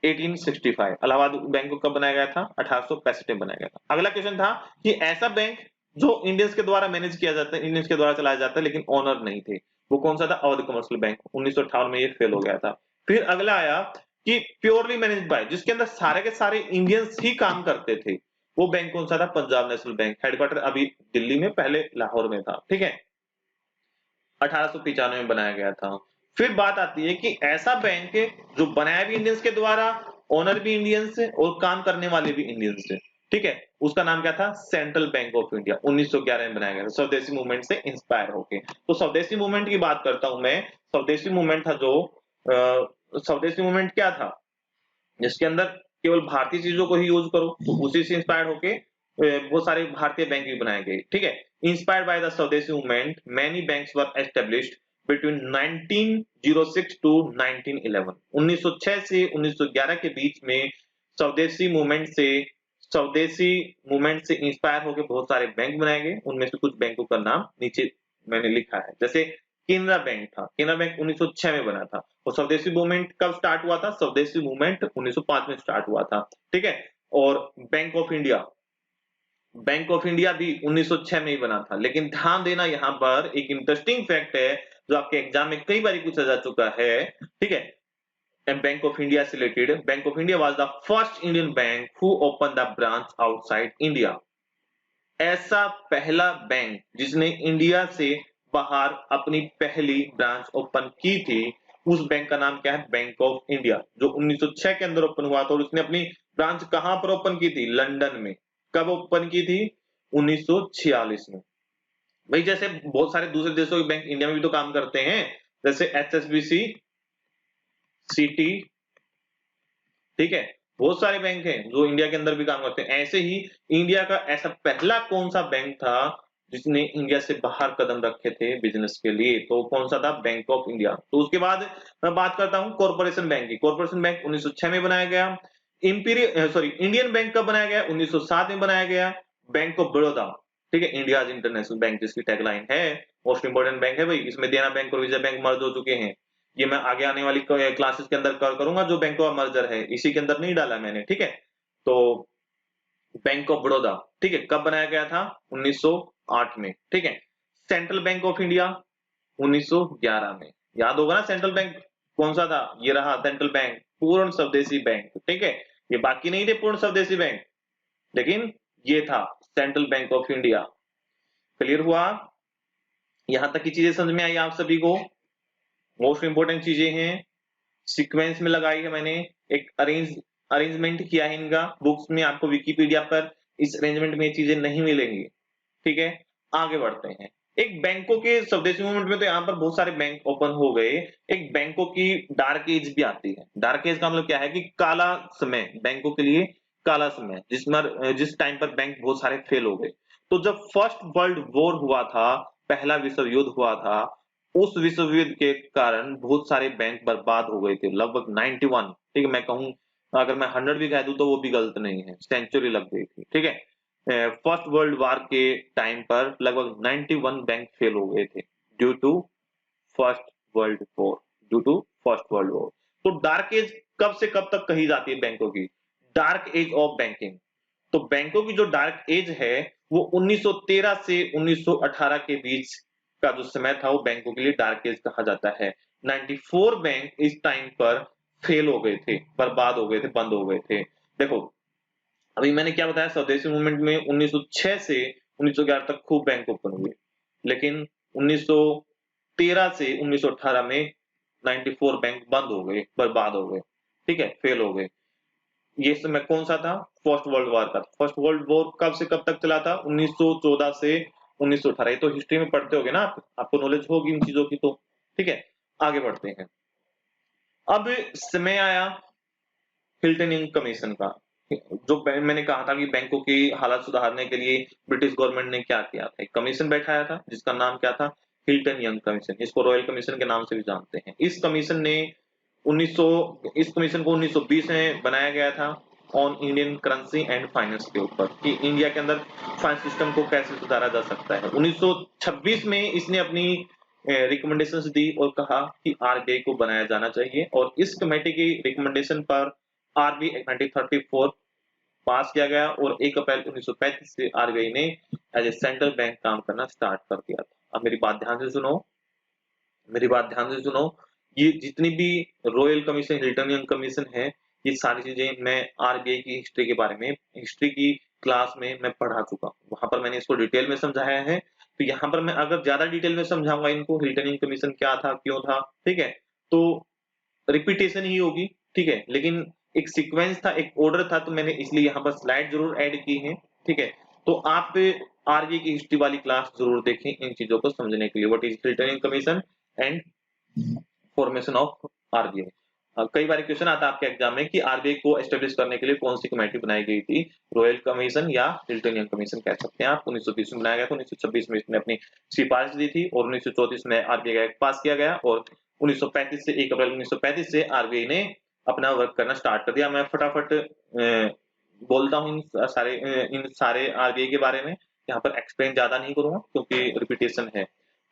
A: 1865। Allahabad bank को कब बनाया गया था? 1865 में बनाया गया था। अगला क्वेश्चन था कि ऐसा बैंक जो इंडियंस के द्वारा मैनेज किया जाता है, इंडियंस के द्वारा चलाया जाता है, लेकिन ओनर नहीं थे, वो कौन सा था? Awadh commercial bank. 1958 में ये फेल हो गया था। फिर अगला आया कि प्योरली मैनेज बाय, जिसके अंदर सारे के सारे इंडियंस ही काम करते थे, वो बैंक कौन सा था? Punjab National bank. हेडक्वार्टर अभी दिल्ली में, पहले लाहौर में था। ठीक है, 1895 में बनाया गया था। फिर बात आती है कि ऐसा बैंक जो बनाया भी इंडियंस के द्वारा, ओनर भी इंडियंस है और काम करने वाले भी इंडियंस है। ठीक है, उसका नाम क्या था? Central Bank of India. 1911 में बनाया गया था, स्वदेशी मूवमेंट से इंस्पायर होके। तो स्वदेशी मूवमेंट की बात करता हूं मैं। स्वदेशी मूवमेंट था जो स्वदेशी मूवमेंट क्या था? जिसके अंदर केवल भारतीय चीजों को ही यूज करो, तो उसी से इंस्पायर होके बहुत सारे भारतीय बैंक भी बनाए गए। ठीक है, inspired by the swadeshi movement many banks were established between 1906 to 1911। 1906 से 1911 के बीच में स्वदेशी मूवमेंट से इंस्पायर होकर बहुत सारे बैंक बनाए गए। उनमें से कुछ बैंकों का नाम नीचे मैंने लिखा है। जैसे केनरा बैंक था, केनरा बैंक 1906 में बना था। और स्वदेशी मूवमेंट कब स्टार्ट हुआ था? स्वदेशी मूवमेंट 1905 में स्टार्ट हुआ था। ठीक है, और बैंक ऑफ इंडिया भी 1906 में ही बना था। लेकिन ध्यान देना, यहाँ पर एक इंटरेस्टिंग फैक्ट है जो आपके एग्जाम में कई बार पूछा जा चुका है। ठीक है, बैंक ऑफ इंडिया से related, bank of India was the first Indian bank who open the branch outside India. ऐसा पहला बैंक जिसने इंडिया से बाहर अपनी पहली ब्रांच ओपन की थी, उस बैंक का नाम क्या है? बैंक ऑफ इंडिया, जो 1906 के अंदर ओपन हुआ था। और उसने अपनी ब्रांच कहां पर ओपन की थी? लंदन में। कब ओपन की थी? 1946 में। भाई जैसे बहुत सारे दूसरे देशों के बैंक इंडिया में भी तो काम करते हैं, जैसे एचएसबीसी, सिटी। ठीक है, बहुत सारे बैंक हैं जो इंडिया के अंदर भी काम करते हैं। ऐसे ही इंडिया का ऐसा पहला कौन सा बैंक था जिसने इंडिया से बाहर कदम रखे थे बिजनेस के लिए? तो कौन सा था? Bank of India. तो उसके बाद मैं बात करता हूं कॉर्पोरेशन बैंक की। कॉर्पोरेशन बैंक 1906 में बनाया गया। इंडियन बैंक कब बनाया गया? 1907 में बनाया गया। बैंक ऑफ बड़ौदा, ठीक है, इंडिया इंटरनेशनल बैंक जिसकी टैगलाइन है, मोस्ट इंपोर्टेंट बैंक है भाई। इसमें देना बैंक और विजय बैंक मर्ज हो चुके हैं। ये मैं आगे आने वाली क्लासेस के अंदर करूंगा, जो बैंकों का मर्जर है, इसी के अंदर नहीं डाला मैंने। ठीक है, तो बैंक ऑफ बड़ौदा, ठीक है, कब बनाया गया था? 1908 में। ठीक है, सेंट्रल बैंक ऑफ इंडिया 1911 में। याद होगा ना सेंट्रल बैंक कौन सा था? ये रहा सेंट्रल बैंक, पूर्ण स्वदेशी बैंक। ठीक है, ये बाकी नहीं थे पूर्ण स्वदेशी बैंक, लेकिन ये था central Bank of India. Clear हुआ? यहां तक की चीजें समझ में आई आप सभी को? मोस्ट इंपोर्टेंट चीजें हैं, सीक्वेंस में लगाई है मैंने, एक अरेंजमेंट किया है इनका। बुक्स में आपको विकिपीडिया पर इस अरेंजमेंट में ये चीजें नहीं मिलेंगी। ठीक है, आगे बढ़ते हैं। एक बैंकों के स्वदेशी मूवमेंट में तो यहाँ पर बहुत सारे बैंक ओपन हो गए। एक बैंकों की डार्क एज भी आती है। डार्क एज का मतलब क्या है? कि काला समय, बैंकों के लिए काला समय, जिस टाइम पर बैंक बहुत सारे फेल हो गए। तो जब फर्स्ट वर्ल्ड वॉर हुआ था, पहला विश्व युद्ध हुआ था, उस विश्व युद्ध के कारण बहुत सारे बैंक बर्बाद हो गए थे, लगभग 91। ठीक है, मैं कहूं, अगर मैं 100 भी कह दूं तो वो भी गलत नहीं है, सेंचुरी लग गई थी। ठीक है, फर्स्ट वर्ल्ड वॉर के टाइम पर लगभग 91 बैंक फेल हो गए थे due to first world war, तो डार्क एज कब से कब तक कही जाती है बैंकों की? Dark age of banking. तो बैंकों की जो डार्क एज है वो 1913 से 1918 के बीच का जो समय था, वो बैंकों के लिए डार्क एज कहा जाता है। 94 बैंक इस टाइम पर फेल हो गए थे, बर्बाद हो गए थे, बंद हो गए थे। देखो, अभी मैंने क्या बताया, स्वदेशी मूवमेंट में 1906 से 1911 तक खूब बैंक ओपन हुए, लेकिन 1913 से 1918 में 94 बैंक बंद हो गए, बर्बाद हो गए। ठीक है, फेल हो गए। ये समय कौन सा था? फर्स्ट वर्ल्ड वॉर का। फर्स्ट वर्ल्ड वॉर कब से कब तक चला था? 1914 से 1918। ये तो हिस्ट्री में पढ़ते होगे ना आप, आपको नॉलेज होगी इन चीजों की। तो ठीक है, आगे बढ़ते हैं। अब समय आया हिल्टन यंग कमीशन का। जो मैंने कहा था कि बैंकों की हालत सुधारने के लिए ब्रिटिश गवर्नमेंट ने क्या किया था, एक कमीशन बैठाया था जिसका नाम क्या था? Hilton young commission. इसको रॉयल कमीशन के नाम से भी जानते हैं। इस कमीशन को 1920 में बनाया गया था, on Indian currency and finance के ऊपर, कि इंडिया के अंदर फाइनेंस सिस्टम को कैसे सुधारा जा सकता है। 1926 में इसने अपनी रिकमेंडेशंस दी और कहा कि आरबीआई को बनाया जाना चाहिए, और इस कमेटी की रिकमेंडेशन पर आरबीआई एक्ट 1934 पास किया गया और 1 अप्रैल 1935 से आरबीआई ने एज ए सेंट्रल बैंक काम करना स्टार्ट कर दिया था। अब मेरी बात ध्यान से सुनो। ये जितनी भी रॉयल कमीशन, हिल्टनियन कमीशन है, ये सारी चीजें मैं आरबीआई की हिस्ट्री के बारे में, हिस्ट्री की क्लास में मैं पढ़ा चुका हूँ। वहां पर मैंने इसको डिटेल में समझाया है। तो यहाँ पर मैं अगर ज्यादा डिटेल में समझाऊंगा इनको, हिल्टनियन कमीशन क्या था, क्यों था, ठीक है, तो रिपीटेशन ही होगी, ठीक है। लेकिन एक सीक्वेंस था, एक ऑर्डर था, तो मैंने इसलिए यहाँ पर स्लाइड जरूर ऐड की है, ठीक है। तो आप आरबीआई की हिस्ट्री वाली क्लास जरूर देखें इन चीजों को समझने के लिए, what is returning commission and formation of RBI. कई बार क्वेश्चन आता है आपके एग्जाम में कि आरबीआई को एस्टेब्लिश करने के लिए कौन सी कमेटी बनाई गई थी, रॉयल कमीशन या हिल्टनियन कमीशन कह सकते हैं आप। 1920 में बनाया गया था, 1926 में इसने अपनी सिफारिश दी थी और 1934 में आरबीआई का एक्ट पास किया गया और 1935 से 1 अप्रैल 1935 से आरबीआई ने अपना वर्क करना स्टार्ट कर दिया। मैं फटाफट बोलता हूँ इन सारे आरबीआई के बारे में, यहाँ पर एक्सप्लेन ज्यादा नहीं करूंगा क्योंकि रिपीटेशन है।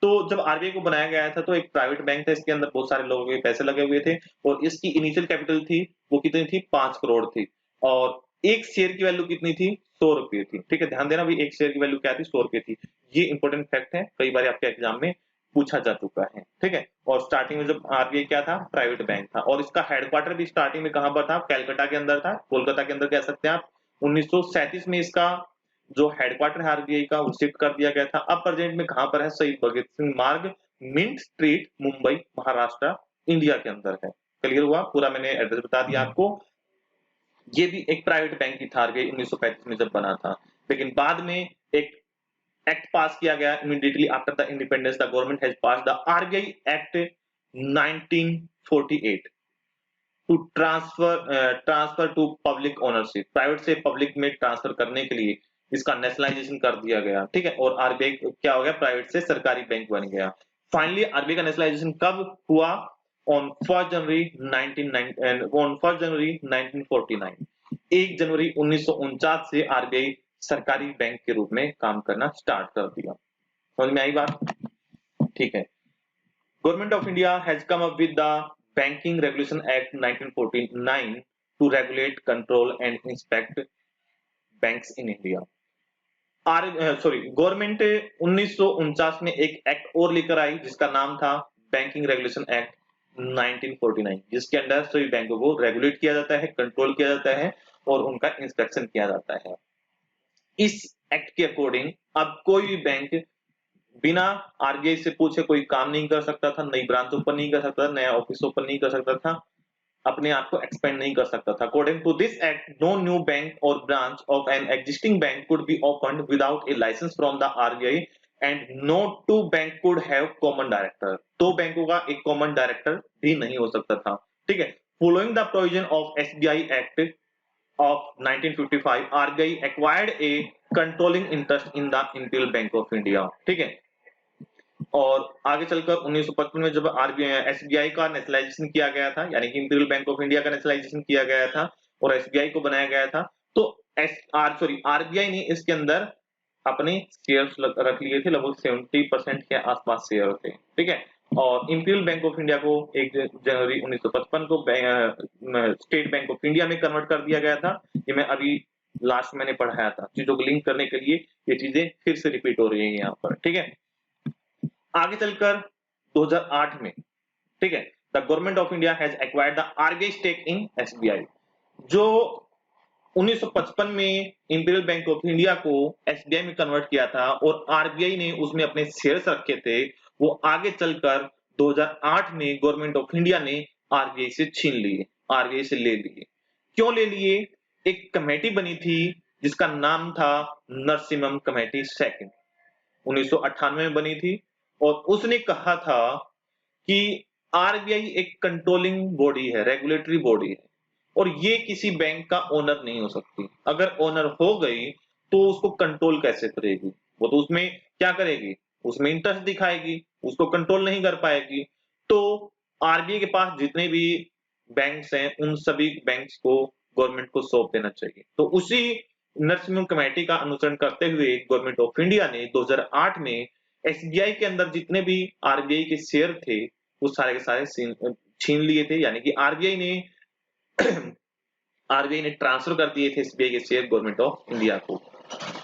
A: तो जब आरबीआई को बनाया गया था तो एक प्राइवेट बैंक था, इसके अंदर बहुत सारे लोगों के पैसे लगे हुए थे और इसकी इनिशियल कैपिटल थी वो कितनी थी, 5 करोड़ थी और एक शेयर की वैल्यू कितनी थी, 100 रुपये थी, ठीक है। ध्यान देना भाई, एक शेयर की वैल्यू क्या थी, 100 रुपये थी। ये इंपॉर्टेंट फैक्ट है, कई बार आपके एग्जाम में पूछा जा चुका है, ठीक है। और स्टार्टिंग में जब आरबीआई क्या था, प्राइवेट बैंक था और इसका हेडक्वार्टर भी स्टार्टिंग में कहां पर था, कैलकाटा के अंदर था, कोलकाता के अंदर कह सकते हैं आप। 1937 में इसका जो हेडक्वार्टर है आरबीआई का वो शिफ्ट कर दिया गया था। अब प्रेजेंट में कहां पर है, शहीद Bhagat Singh Marg, mint street, Mumbai, Maharashtra, India के अंदर है। क्लियर हुआ, पूरा मैंने एड्रेस बता दिया आपको। ये भी एक प्राइवेट बैंक ही था आरबीआई 1935 में जब बना था, लेकिन बाद में एक एक्ट पास किया गया immediately after the independence, the government has pass the RBI act 1948 to transfer to public ownership, private से पब्लिक में ट्रांसफर करने के लिए इसका नेशनलाइजेशन कर दिया गया, ठीक है। और आरबीआई क्या हो गया, प्राइवेट से सरकारी बैंक बन गया। फाइनली आरबीआई का नेशनलाइजेशन कब हुआ, ऑन 1 जनवरी 1949। 1 जनवरी 1949 से आरबीआई सरकारी बैंक के रूप में काम करना स्टार्ट कर दिया। समझ में आई बात, ठीक है। Government of India has come up with the Banking Regulation Act 1949 to regulate, control and inspect banks in India. Government 1949 में एक एक्ट और लेकर आई जिसका नाम था बैंकिंग रेगुलेशन एक्ट 1949, जिसके अंदर सभी बैंकों को रेगुलेट किया जाता है, कंट्रोल किया जाता है और उनका इंस्पेक्शन किया जाता है। इस एक्ट के अकॉर्डिंग अब कोई भी बैंक बिना आरबीआई से पूछे कोई काम नहीं कर सकता था, नई ब्रांच ओपन नहीं कर सकता था, नया ऑफिस ओपन नहीं कर सकता था, अपने आप को एक्सपेंड नहीं कर सकता था। According to this act, no new bank और branch of an existing bank could be opened without a licence from the RBI and no two bank could have common director. दो बैंकों का एक कॉमन डायरेक्टर भी नहीं हो सकता था, ठीक है। Following the provision of SBI act of 1955, RBI acquired a controlling interest in the Imperial Bank of India, ठीक है। और आगे चलकर 1955 में जब आरबीआई एसबीआई का नेशनलाइजेशन किया गया था, यानी कि इंपीरियल बैंक ऑफ इंडिया का नेशनलाइजेशन किया गया था और एसबीआई को बनाया गया था, तो आरबीआई ने इसके अंदर अपने शेयर्स रख लिए थे, लगभग 70% के आसपास शेयर थे, ठीक है। और इंपीरियल बैंक ऑफ इंडिया को 1 जनवरी 1955 को स्टेट बैंक ऑफ इंडिया में कन्वर्ट कर दिया गया था। ये मैं अभी लास्ट मैंने पढ़ाया था, चीजों को लिंक करने के लिए ये चीजें फिर से रिपीट हो रही है यहाँ पर, ठीक है। आगे चलकर 2008 में, ठीक है, the government of India has acquired the RBI stake in SBI. जो 1955 में इंपीरियल बैंक ऑफ इंडिया को एसबीआई में कन्वर्ट किया था और आरबीआई ने उसमें अपने शेयर्स रखे थे, वो आगे चलकर 2008 में गवर्नमेंट ऑफ इंडिया ने आरबीआई से छीन लिए, आरबीआई से ले लिए। क्यों ले लिए, एक कमेटी बनी थी जिसका नाम था नरसिम्हम कमेटी सेकंड, 1998 में बनी थी और उसने कहा था कि आरबीआई एक कंट्रोलिंग बॉडी है, रेगुलेटरी बॉडी है और ये किसी बैंक का ओनर नहीं हो सकती। अगर ओनर हो गई तो उसको कंट्रोल कैसे करेगी, वो तो उसमें क्या करेगी, उसमें इंटरेस्ट दिखाएगी, उसको कंट्रोल नहीं कर पाएगी। तो आरबीआई के पास जितने भी बैंक्स हैं उन सभी बैंक्स को गवर्नमेंट को सौंप देना चाहिए। तो उसी नरसिम्हम कमेटी का अनुसरण करते हुए गवर्नमेंट ऑफ इंडिया ने 2008 में एसबीआई के अंदर जितने भी आरबीआई के शेयर थे वो सारे के सारे छीन लिए थे, यानी कि आरबीआई ने आरबीआई ने ट्रांसफर कर दिए थे एसबीआई के शेयर गवर्नमेंट ऑफ इंडिया को।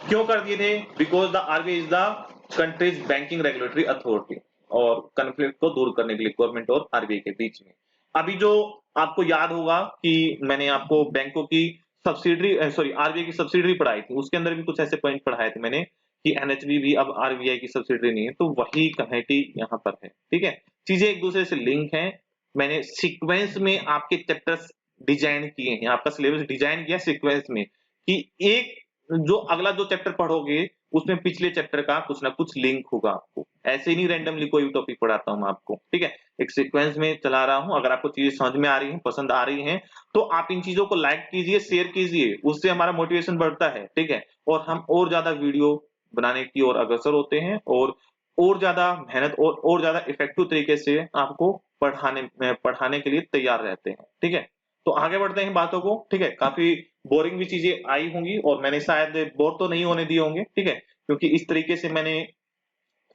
A: क्यों कर दिए थे? Because the RBI is the countries banking regulatory authority, और कन्फ्लिक्ट को दूर करने के लिए गवर्नमेंट और आरबीआई के बीच में। अभी जो आपको याद होगा कि मैंने आपको बैंकों की सब्सिडरी सॉरी आरबीआई की सब्सिडरी पढ़ाई थी, उसके अंदर भी कुछ ऐसे पॉइंट पढ़ाए थे मैंने कि एनएचबी भी अब आरबीआई की सब्सिडरी नहीं है, तो वही कमेटी यहाँ पर है। ठीक है, चीजें एक दूसरे से लिंक हैं। मैंने सीक्वेंस में आपके चैप्टर्स डिजाइन किए हैं, आपका सिलेबस डिजाइन किया सीक्वेंस में कि एक जो अगला जो चैप्टर पढ़ोगे उसमें पिछले चैप्टर का कुछ ना कुछ लिंक होगा आपको। ऐसे ही नहीं रैंडमली कोई भी टॉपिक पढ़ाता हूं मैं आपको। ठीक है, एक सीक्वेंस में चला रहा हूं। अगर आपको चीजें समझ में आ रही हैं, पसंद आ रही हैं, तो आप इन चीजों को लाइक कीजिए, शेयर कीजिए, उससे हमारा मोटिवेशन बढ़ता है। ठीक है, और हम और ज्यादा वीडियो बनाने की ओर अग्रसर होते हैं और ज्यादा मेहनत और ज्यादा इफेक्टिव तरीके से आपको पढ़ाने के लिए तैयार रहते हैं। ठीक है, तो आगे बढ़ते हैं बातों को। ठीक है, काफी बोरिंग भी चीजें आई होंगी और मैंने शायद बोर तो नहीं होने दिए होंगे। ठीक है, क्योंकि इस तरीके से मैंने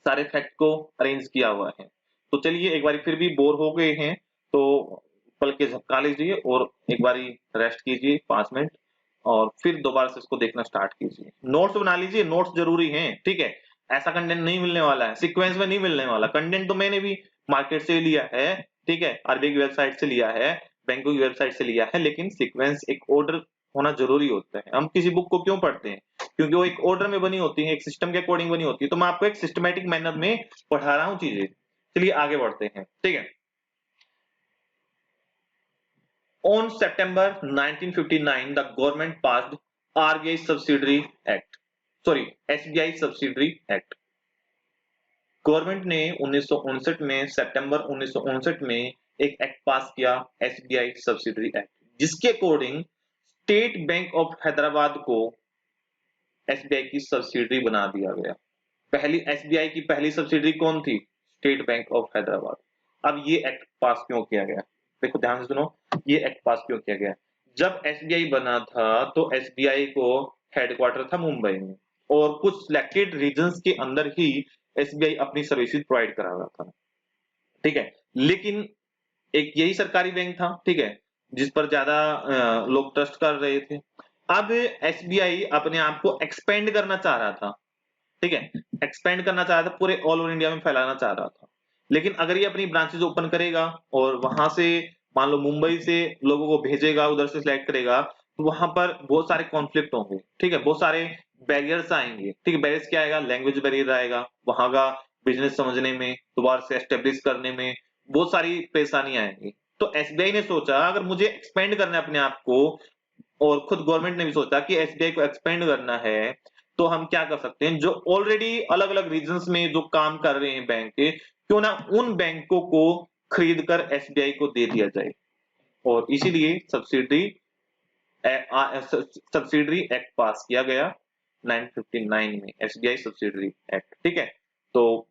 A: सारे फैक्ट को अरेंज किया हुआ है। तो चलिए, एक बार फिर भी बोर हो गए हैं तो पल के झपका लीजिए और एक बारी रेस्ट कीजिए 5 मिनट, और फिर दोबारा से इसको देखना स्टार्ट कीजिए। नोट्स बना लीजिए, नोट्स जरूरी हैं। ठीक है, ऐसा कंटेंट नहीं मिलने वाला है, सीक्वेंस में नहीं मिलने वाला कंटेंट। तो मैंने भी मार्केट से लिया है, ठीक है, आरबीआई की वेबसाइट से लिया है, बैंकों की वेबसाइट से लिया है, लेकिन सीक्वेंस एक ऑर्डर होना जरूरी होता है। हम किसी बुक को क्यों पढ़ते हैं? क्योंकि वो एक ऑर्डर में बनी होती है, एक सिस्टम के अकॉर्डिंग बनी होती है। तो मैं आपको एक सिस्टमैटिक मैनर में पढ़ा रहा हूं चीजें। चलिए आगे बढ़ते हैं। ठीक है, On September 1959, the government passed RBI Subsidiary Act. Sorry, SBI Subsidiary Act. Government ने 1959 में, सितंबर 1959 में एक एक्ट पास किया, एसबीआई सब्सिडरी एक्ट, जिसके according state Bank of Hyderabad को एसबीआई की सब्सिडरी बना दिया गया। पहली एसबीआई की पहली सब्सिडरी कौन थी? State Bank of Hyderabad. अब ये एक्ट पास क्यों किया गया? देखो ध्यान से सुनो, ये एक्ट पास क्यों किया गया? जब एसबीआई बना था तो एसबीआई को हेडक्वार्टर था मुंबई में, और कुछ सिलेक्टेड रीजन्स के अंदर ही एसबीआई अपनी सर्विसेज प्रोवाइड करा रहा था। ठीक है, लेकिन एक यही सरकारी बैंक था, ठीक है, जिस पर ज्यादा लोग ट्रस्ट कर रहे थे। अब एसबीआई अपने आप को एक्सपेंड करना चाह रहा था। ठीक है, एक्सपेंड करना चाह रहा था, पूरे ऑल ओवर इंडिया में फैलाना चाह रहा था। लेकिन अगर ये अपनी ब्रांचेस ओपन करेगा और वहां से मान लो मुंबई से लोगों को भेजेगा, उधर से सिलेक्ट करेगा, तो वहां पर बहुत सारे कॉन्फ्लिक्ट होंगे। ठीक है, बहुत सारे बैरियर्स आएंगे। ठीक है, बैरियर्स क्या आएगा? लैंग्वेज बैरियर आएगा, वहां का बिजनेस समझने में, दोबारा से एस्टेब्लिश करने में बहुत सारी परेशानी आएंगी। तो एसबीआई ने सोचा अगर मुझे एक्सपेंड करना है अपने आप को, और खुद गवर्नमेंट ने भी सोचा कि एसबीआई को एक्सपेंड करना है, तो हम क्या कर सकते हैं? जो ऑलरेडी अलग अलग रीजन्स में जो काम कर रहे हैं बैंक के, क्यों ना उन बैंकों को खरीद कर एसबीआई को दे दिया जाए। और इसीलिए सब्सिडरी एक्ट पास किया गया 1959 में, एसबीआई सब्सिडरी एक्ट। ठीक है, तो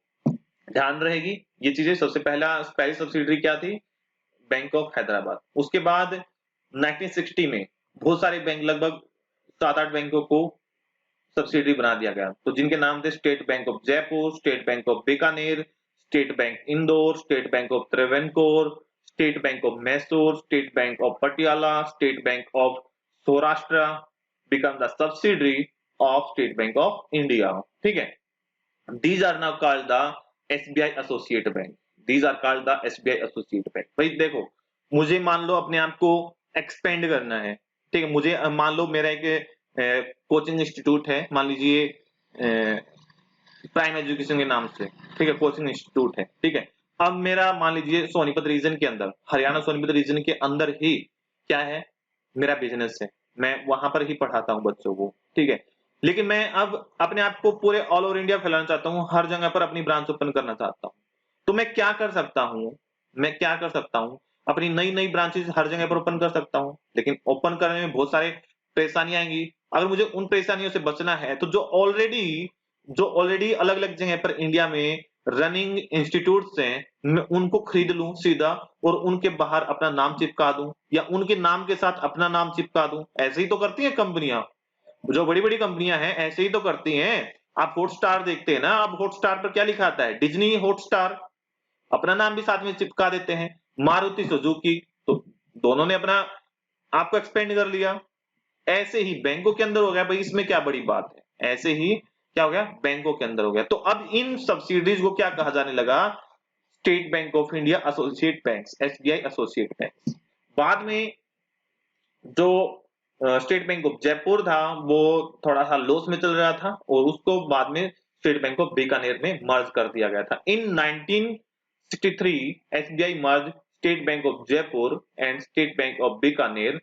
A: ध्यान रहेगी ये चीजें। सबसे पहली सब्सिडरी क्या थी? Bank of Hyderabad. उसके बाद 1960 में बहुत सारे बैंक, लगभग 7-8 बैंकों को सब्सिडरी बना दिया गया, तो जिनके नाम थे State Bank of Jaipur, State Bank of Bikaner, State Bank Indore, State Bank of Travancore, State Bank of Mysore, State Bank of Patiala, State Bank of Saurashtra become the subsidiary of State Bank of India. ठीक है, these are now called the SBI associate bank. These are called the SBI associate bank. भाई देखो, मुझे मान लो अपने आप को expand करना है। ठीक है, मुझे मान लो मेरा एक कोचिंग इंस्टीट्यूट है, मान लीजिए प्राइम एजुकेशन के नाम से। ठीक है, कोचिंग इंस्टीट्यूट है। ठीक है, अब मेरा मान लीजिए सोनीपत रीजन के अंदर, हरियाणा सोनीपत रीजन के अंदर ही क्या है? मेरा बिजनेस है, मैं वहां पर ही पढ़ाता हूँ बच्चों को। ठीक है, लेकिन मैं अब अपने आप को पूरे ऑल ओवर इंडिया फैलाना चाहता हूँ, हर जगह पर अपनी ब्रांच ओपन करना चाहता हूँ। तो मैं क्या कर सकता हूँ? मैं क्या कर सकता हूँ? अपनी नई नई ब्रांचेस हर जगह पर ओपन कर सकता हूँ, लेकिन ओपन करने में बहुत सारे परेशानियां आएंगी। अगर मुझे उन परेशानियों से बचना है, तो जो ऑलरेडी अलग अलग जगह पर इंडिया में रनिंग इंस्टीट्यूट्स हैं, मैं उनको खरीद लूं सीधा, और उनके बाहर अपना नाम चिपका दूं, या उनके नाम के साथ अपना नाम चिपका दूं। ऐसे ही तो करती हैं कंपनियां, जो बड़ी बड़ी कंपनियां हैं ऐसे ही तो करती हैं। आप हॉटस्टार देखते हैं ना, आप हॉटस्टार पर क्या लिखा आता है? डिज्नी हॉटस्टार, अपना नाम भी साथ में चिपका देते हैं। मारुति सुजुकी, तो दोनों ने अपना आपको एक्सपेंड कर लिया। ऐसे ही बैंकों के अंदर हो गया भाई, इसमें क्या बड़ी बात है, ऐसे ही क्या हो गया, बैंकों के अंदर हो गया। तो अब इन सब्सिडीज को क्या कहा जाने लगा, state Bank of India associate banks, SBI associate banks. बाद में जो स्टेट बैंक ऑफ जयपुर था वो थोड़ा सा लॉस में चल रहा था, और उसको बाद में स्टेट बैंक ऑफ बीकानेर में मर्ज कर दिया गया था। इन 1963 SBI merge state Bank of Jaipur and state Bank of Bikaner,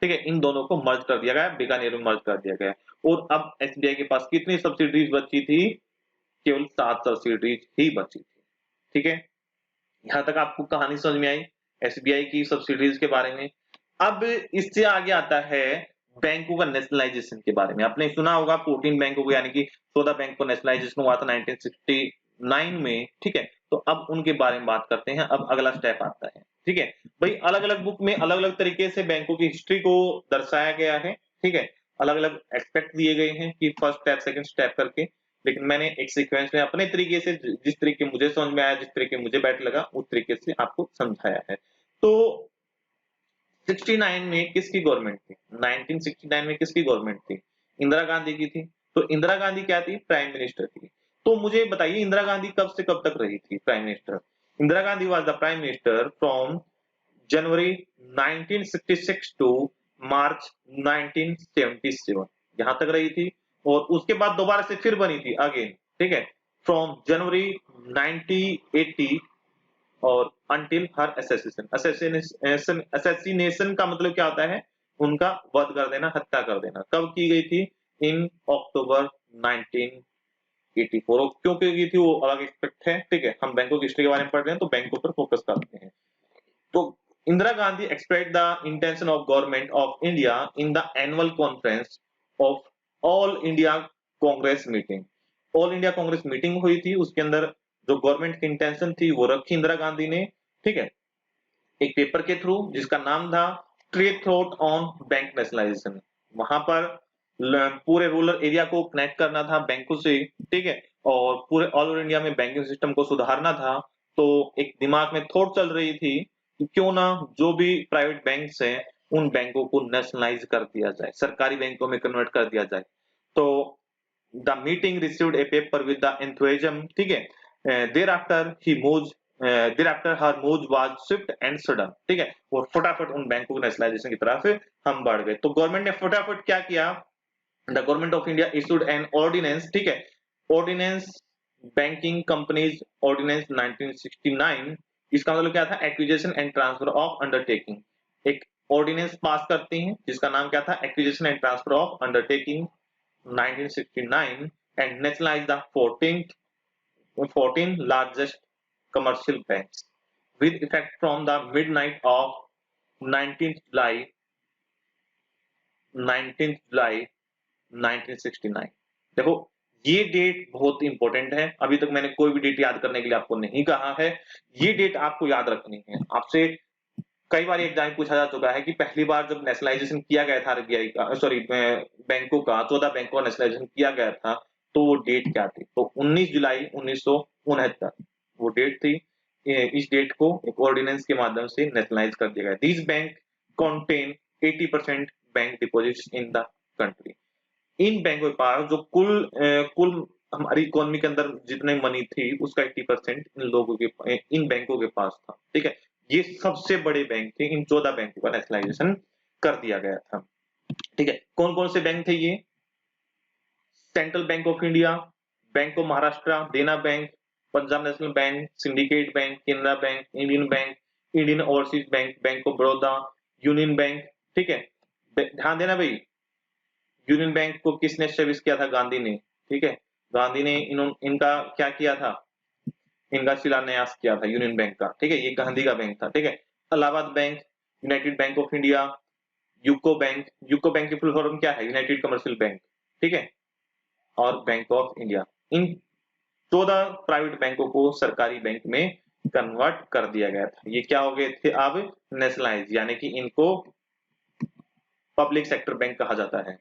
A: ठीक है, इन दोनों को मर्ज कर दिया गया, बीकानेर में मर्ज कर दिया गया। और अब एसबीआई के पास कितनी सब्सिडीज बची थी, केवल 7 सब्सिडीज ही बची थी। ठीक है, यहां तक आपको कहानी समझ में आई एसबीआई की सब्सिडीज के बारे में। अब इससे आगे आता है बैंकों का नेशनलाइजेशन के बारे में। आपने सुना होगा 14 बैंकों को, यानी कि 14 बैंक को नेशनलाइजेशन हुआ था 1969 में। ठीक है, तो अब उनके बारे में बात करते हैं। अब अगला स्टेप आता है, ठीक है भाई, अलग अलग बुक में अलग अलग तरीके से बैंकों की हिस्ट्री को दर्शाया गया है। ठीक है, अलग अलग एक्सपेक्ट दिए गए हैं कि फर्स्ट स्टेप सेकंड स्टेप करके, लेकिन मैंने एक सीक्वेंस में अपने तरीके से, जिस तरीके मुझे समझ में आया, जिस तरीके मुझे बेटर लगा, उस तरीके से आपको समझाया है। तो 69 में किसकी गवर्नमेंट थी, 1969 में किसकी गवर्नमेंट थी, इंदिरा गांधी की थी। तो इंदिरा गांधी क्या थी, प्राइम मिनिस्टर थी। तो मुझे बताइए इंदिरा गांधी कब से कब तक रही थी prime minister. Indira Gandhi was the prime minister from January 1966 to March 1977, यहां तक रही थी। और उसके बाद दोबारा से फिर बनी थी अगेन, ठीक है, फ्रॉम जनवरी 1980 और अंटिल हर असेसिनेशन। असेसिनेशन का मतलब क्या होता है, उनका वध कर देना, हत्या कर देना। कब की गई थी, इन अक्टूबर 1984। क्यों की गई थी वो अलग एक्सपेक्ट है, ठीक है, हम बैंकों की हिस्ट्री के बारे में पढ़ रहे हैं तो बैंकों पर फोकस करते हैं। तो Indira Gandhi expressed the intention of government of India in the annual conference of All India Congress meeting। All India Congress meeting हुई थी, उसके अंदर जो गवर्नमेंट की इंटेंशन थी वो रखी इंदिरा गांधी ने। ठीक है, एक पेपर के थ्रू जिसका नाम था trade thought on bank nationalisation. वहां पर पूरे रूरल एरिया को कनेक्ट करना था बैंकों से, ठीक है, और पूरे ऑल ओवर इंडिया में बैंकिंग सिस्टम को सुधारना था। तो एक दिमाग में थॉट चल रही थी कि क्यों ना जो भी प्राइवेट बैंक्स हैं उन बैंकों को नेशनलाइज कर दिया जाए, सरकारी बैंकों में कन्वर्ट कर दिया जाए। तो the meeting received A paper with the enthusiasm, ठीक है, thereafter he moves thereafter her moves was swift and sudden, ठीक है, और फटाफट उन बैंकों को नेशनलाइजेशन की तरफ हम बढ़ गए। तो गवर्नमेंट ने फटाफट क्या किया, the government of India issued an ordinance, ठीक है, ऑर्डिनेंस बैंकिंग कंपनीज ऑर्डिनेंस 1969। इसका मतलब क्या था, acquisition and transfer of undertaking. एक ऑर्डिनेंस पास करती हैं जिसका नाम क्या था, acquisition and transfer of undertaking 1969, and nationalized the 14 largest commercial banks with effect from the midnight of 19th July 19th July 1969। देखो ये डेट बहुत इंपॉर्टेंट है, अभी तक मैंने कोई भी डेट याद करने के लिए आपको नहीं कहा है, ये डेट आपको याद रखनी है। आपसे कई बार एग्जाम पूछा जा चुका है कि पहली बार जब नेशनलाइजेशन किया गया था आरबीआई का, सॉरी बैंकों का, 14 बैंकों का नेशनलाइजेशन किया गया था, तो वो डेट क्या थी, तो 19 जुलाई 1969 वो डेट थी। इस डेट को एक ऑर्डिनेंस के माध्यम से नेशनलाइज कर दिया गया। These bank contain 80% bank deposits in the country. इन बैंकों के पास जो कुल हमारी इकोनॉमी के अंदर जितने मनी थी उसका 80% इन लोगों के, इन बैंकों के पास था। ठीक है, ये सबसे बड़े बैंक थे, इन 14 बैंकों का नेशनलाइजेशन कर दिया गया था। ठीक है, कौन कौन से बैंक थे ये, Central Bank of India, Bank of Maharashtra, Dena Bank, Punjab National Bank, Syndicate Bank, Canara Bank, Indian Bank, Indian Overseas Bank, Bank of Baroda, Union Bank. ठीक है, ध्यान देना भाई, यूनियन बैंक को किसने एस्टेब्लिश किया था, गांधी ने। ठीक है, गांधी ने इनका क्या किया था, इनका शिलान्यास किया था यूनियन बैंक का। ठीक है, ये गांधी का बैंक था। ठीक है, Allahabad bank, United bank of India, UCO bank, UCO bank की फुल फॉर्म क्या है, यूनाइटेड कमर्शियल बैंक। ठीक है, और bank of India. In 14 private बैंकों को सरकारी बैंक में कन्वर्ट कर दिया गया था। ये क्या हो गए थे अब, नेशनलाइज, यानी कि इनको पब्लिक सेक्टर बैंक कहा जाता है।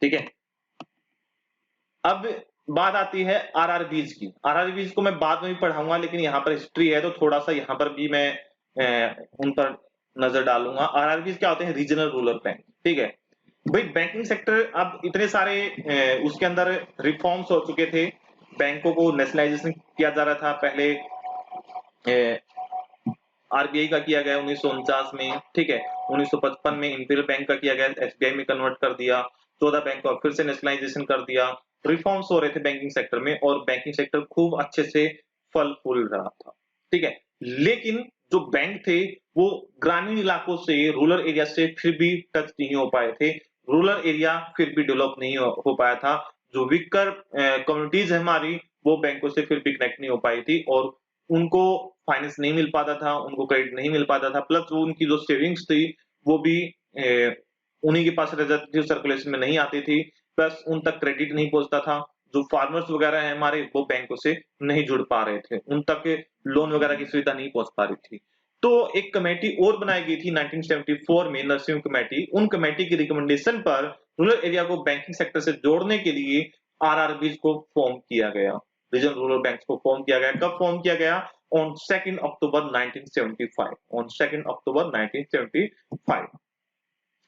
A: ठीक है, अब बात आती है आरआरबीज की। आरआरबीज को मैं बाद में भी पढ़ाऊंगा, लेकिन यहाँ पर हिस्ट्री है तो थोड़ा सा यहाँ पर भी मैं उन पर नजर डालूंगा। आरआरबी क्या होते हैं? Regional rural bank. ठीक है भाई, बैंकिंग सेक्टर अब इतने सारे उसके अंदर रिफॉर्म्स हो चुके थे। बैंकों को नेशनलाइजेशन किया जा रहा था। पहले आरबीआई का किया गया 1949 में। ठीक है, 1955 में इंपीरियल बैंक का किया गया, एसबीआई में कन्वर्ट कर दिया। 14 बैंक का फिर से नेशनलाइजेशन कर दिया। रिफॉर्म्स हो रहे थे बैंकिंग सेक्टर में और बैंकिंग सेक्टर खूब अच्छे से फल फूल रहा था। ठीक है, लेकिन जो बैंक थे वो ग्रामीण इलाकों से, रूरल एरिया से फिर भी टच नहीं हो पाए थे। रूरल एरिया फिर भी डेवलप नहीं हो पाया था। जो वीकर कम्युनिटीज है हमारी, वो बैंकों से फिर भी कनेक्ट नहीं हो पाई थी और उनको फाइनेंस नहीं मिल पाता था, उनको क्रेडिट नहीं मिल पाता था। प्लस वो उनकी जो सेविंग्स थी वो भी उन्हीं के पास रिजर्व सर्कुलेशन में नहीं आती थी। प्लस उन तक क्रेडिट नहीं पहुंचता था। जो फार्मर्स वगैरह है हमारे, वो बैंकों से नहीं जुड़ पा रहे थे, उन तक लोन वगैरह की सुविधा नहीं पहुंच पा रही थी। तो एक कमेटी और बनाई गई थी 1974 में, नरसिंह कमेटी। उन कमेटी की रिकमेंडेशन पर रूरल एरिया को बैंकिंग सेक्टर से जोड़ने के लिए आरआरबीज को फॉर्म किया गया। रीजनल रूरल बैंक को फॉर्म किया गया। कब फॉर्म किया गया? On 2 October 1975। On 2 October 1975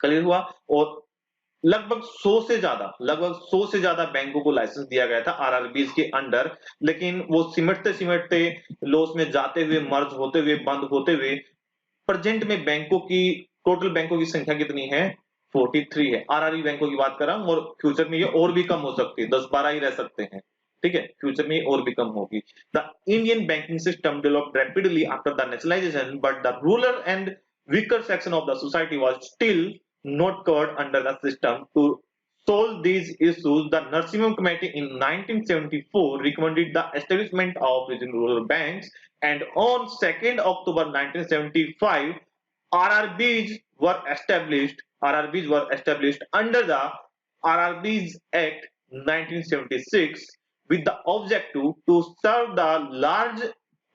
A: clear हुआ। और लगभग 100 से ज्यादा बैंकों को लाइसेंस दिया गया था आरआरबीज के अंडर। लेकिन वो सिमटते सिमटते लॉस में जाते हुए, मर्ज होते हुए, बंद होते हुए, प्रेजेंट में बैंकों की, टोटल बैंकों की संख्या कितनी है? 43 है। आरआरबी बैंकों की बात कर रहा हूं और फ्यूचर में ये और भी कम हो सकती है, 10-12 ही रह सकते हैं। ठीक है, फ्यूचर में ये और भी कम होगी। The Indian banking system developed rapidly after the nationalisation, but the rural and weaker section of the society was still not covered under the system. To solve these issues, the Narsimham Committee in 1974 recommended the establishment of regional rural banks, and on 2nd October 1975, RRBs were established. RRBs were established under the RRBs Act 1976 with the objective to serve the large